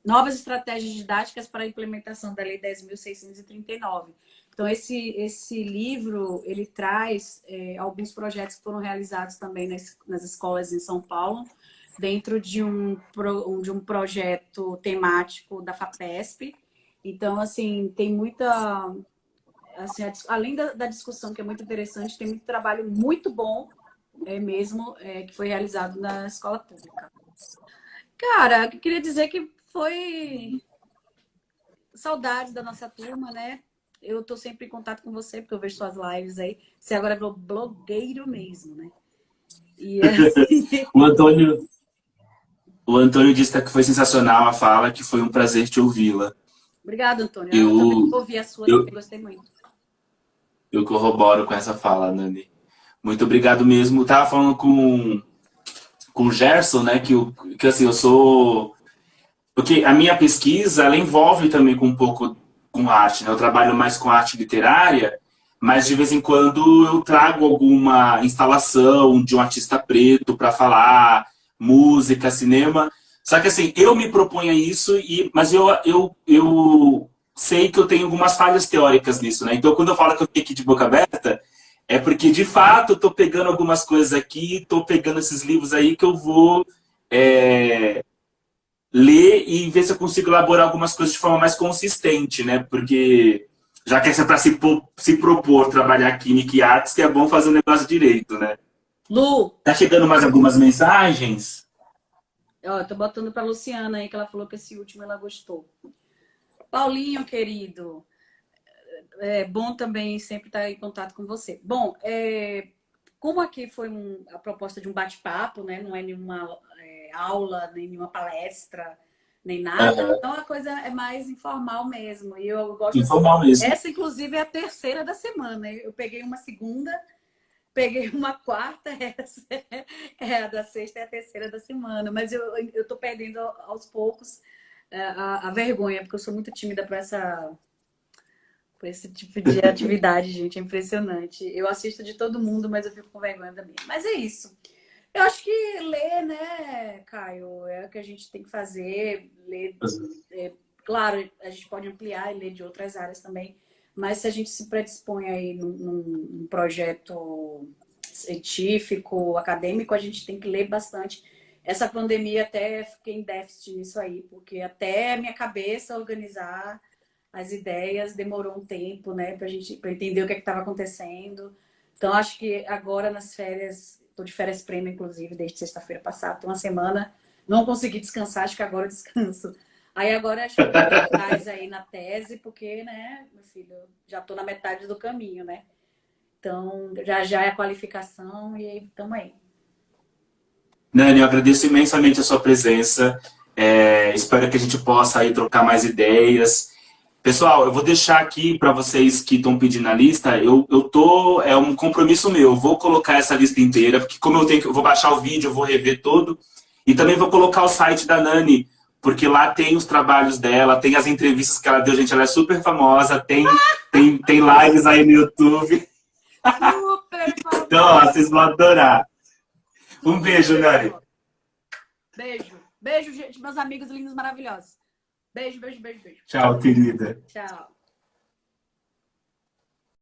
Novas Estratégias Didáticas para a Implementação da Lei 10.639. Então, esse livro, ele traz alguns projetos que foram realizados também nas escolas em São Paulo, dentro de um projeto temático da FAPESP. Então, assim, tem muita... Assim, além da discussão, que é muito interessante, tem muito trabalho muito bom mesmo, que foi realizado na escola pública. Cara, eu queria dizer que foi saudades da nossa turma, né? Eu tô sempre em contato com você, porque eu vejo suas lives aí. Você agora virou blogueiro mesmo, né? E assim... O Antônio disse que foi sensacional a fala, que foi um prazer te ouvi-la. Obrigada, Antônio. Eu também ouvi a sua, eu gostei muito. Eu corroboro com essa fala, Nani. Muito obrigado mesmo. Eu tava falando com o Gerson, né, que assim, eu sou... Porque a minha pesquisa, ela envolve também com um pouco com arte, né? Eu trabalho mais com arte literária, mas de vez em quando eu trago alguma instalação de um artista preto para falar, música, cinema. Só que assim, eu me proponho a isso, mas eu sei que eu tenho algumas falhas teóricas nisso, né? Então, quando eu falo que eu fiquei aqui de boca aberta, é porque, de fato, eu tô pegando algumas coisas aqui, tô pegando esses livros aí que eu vou ler e ver se eu consigo elaborar algumas coisas de forma mais consistente, né? Porque já que é para se propor trabalhar química e artes, que é bom fazer o negócio direito, né? Lu, Tá chegando mais algumas mensagens? ó, eu tô botando pra Luciana aí, que ela falou que esse último ela gostou. Paulinho, querido, é bom também sempre estar em contato com você. Bom, como aqui foi a proposta de um bate-papo, né? Não é nenhuma aula, nem nenhuma palestra, nem nada. Então a coisa é mais informal mesmo. E eu gosto. Informal mesmo. Essa, inclusive, é a terceira da semana. Eu peguei uma segunda, peguei uma quarta, essa é a da sexta, é a terceira da semana. Mas eu tô perdendo aos poucos a vergonha, porque eu sou muito tímida para esse tipo de atividade, gente. É impressionante. Eu assisto de todo mundo, mas eu fico com vergonha também. Mas é isso. Eu acho que ler, né, Caio, é o que a gente tem que fazer. Ler, claro, a gente pode ampliar e ler de outras áreas também. Mas se a gente se predispõe aí num projeto científico, acadêmico, a gente tem que ler bastante. Essa pandemia até fiquei em déficit nisso aí, porque até a minha cabeça organizar as ideias demorou um tempo, né, para entender o que estava acontecendo. Então, acho que agora nas férias, estou de férias prêmio, inclusive, desde sexta-feira passada, tô uma semana, não consegui descansar, acho que agora eu descanso. Aí agora acho que eu vou atrás aí na tese, porque, né, meu filho, já estou na metade do caminho, né? Então, já é a qualificação e aí estamos aí. Nani, eu agradeço imensamente a sua presença. Espero que a gente possa aí trocar mais ideias. Pessoal, eu vou deixar aqui para vocês que estão pedindo a lista. É um compromisso meu. Eu vou colocar essa lista inteira, porque como eu vou baixar o vídeo, eu vou rever todo. E também vou colocar o site da Nani, porque lá tem os trabalhos dela, tem as entrevistas que ela deu, gente. Ela é super famosa, tem lives aí no YouTube. Super famosa. Então, ó, vocês vão adorar. Um beijo, Nani. Beijo. Beijo, gente, meus amigos lindos maravilhosos. Beijo, beijo, beijo, beijo. Tchau, querida. Tchau.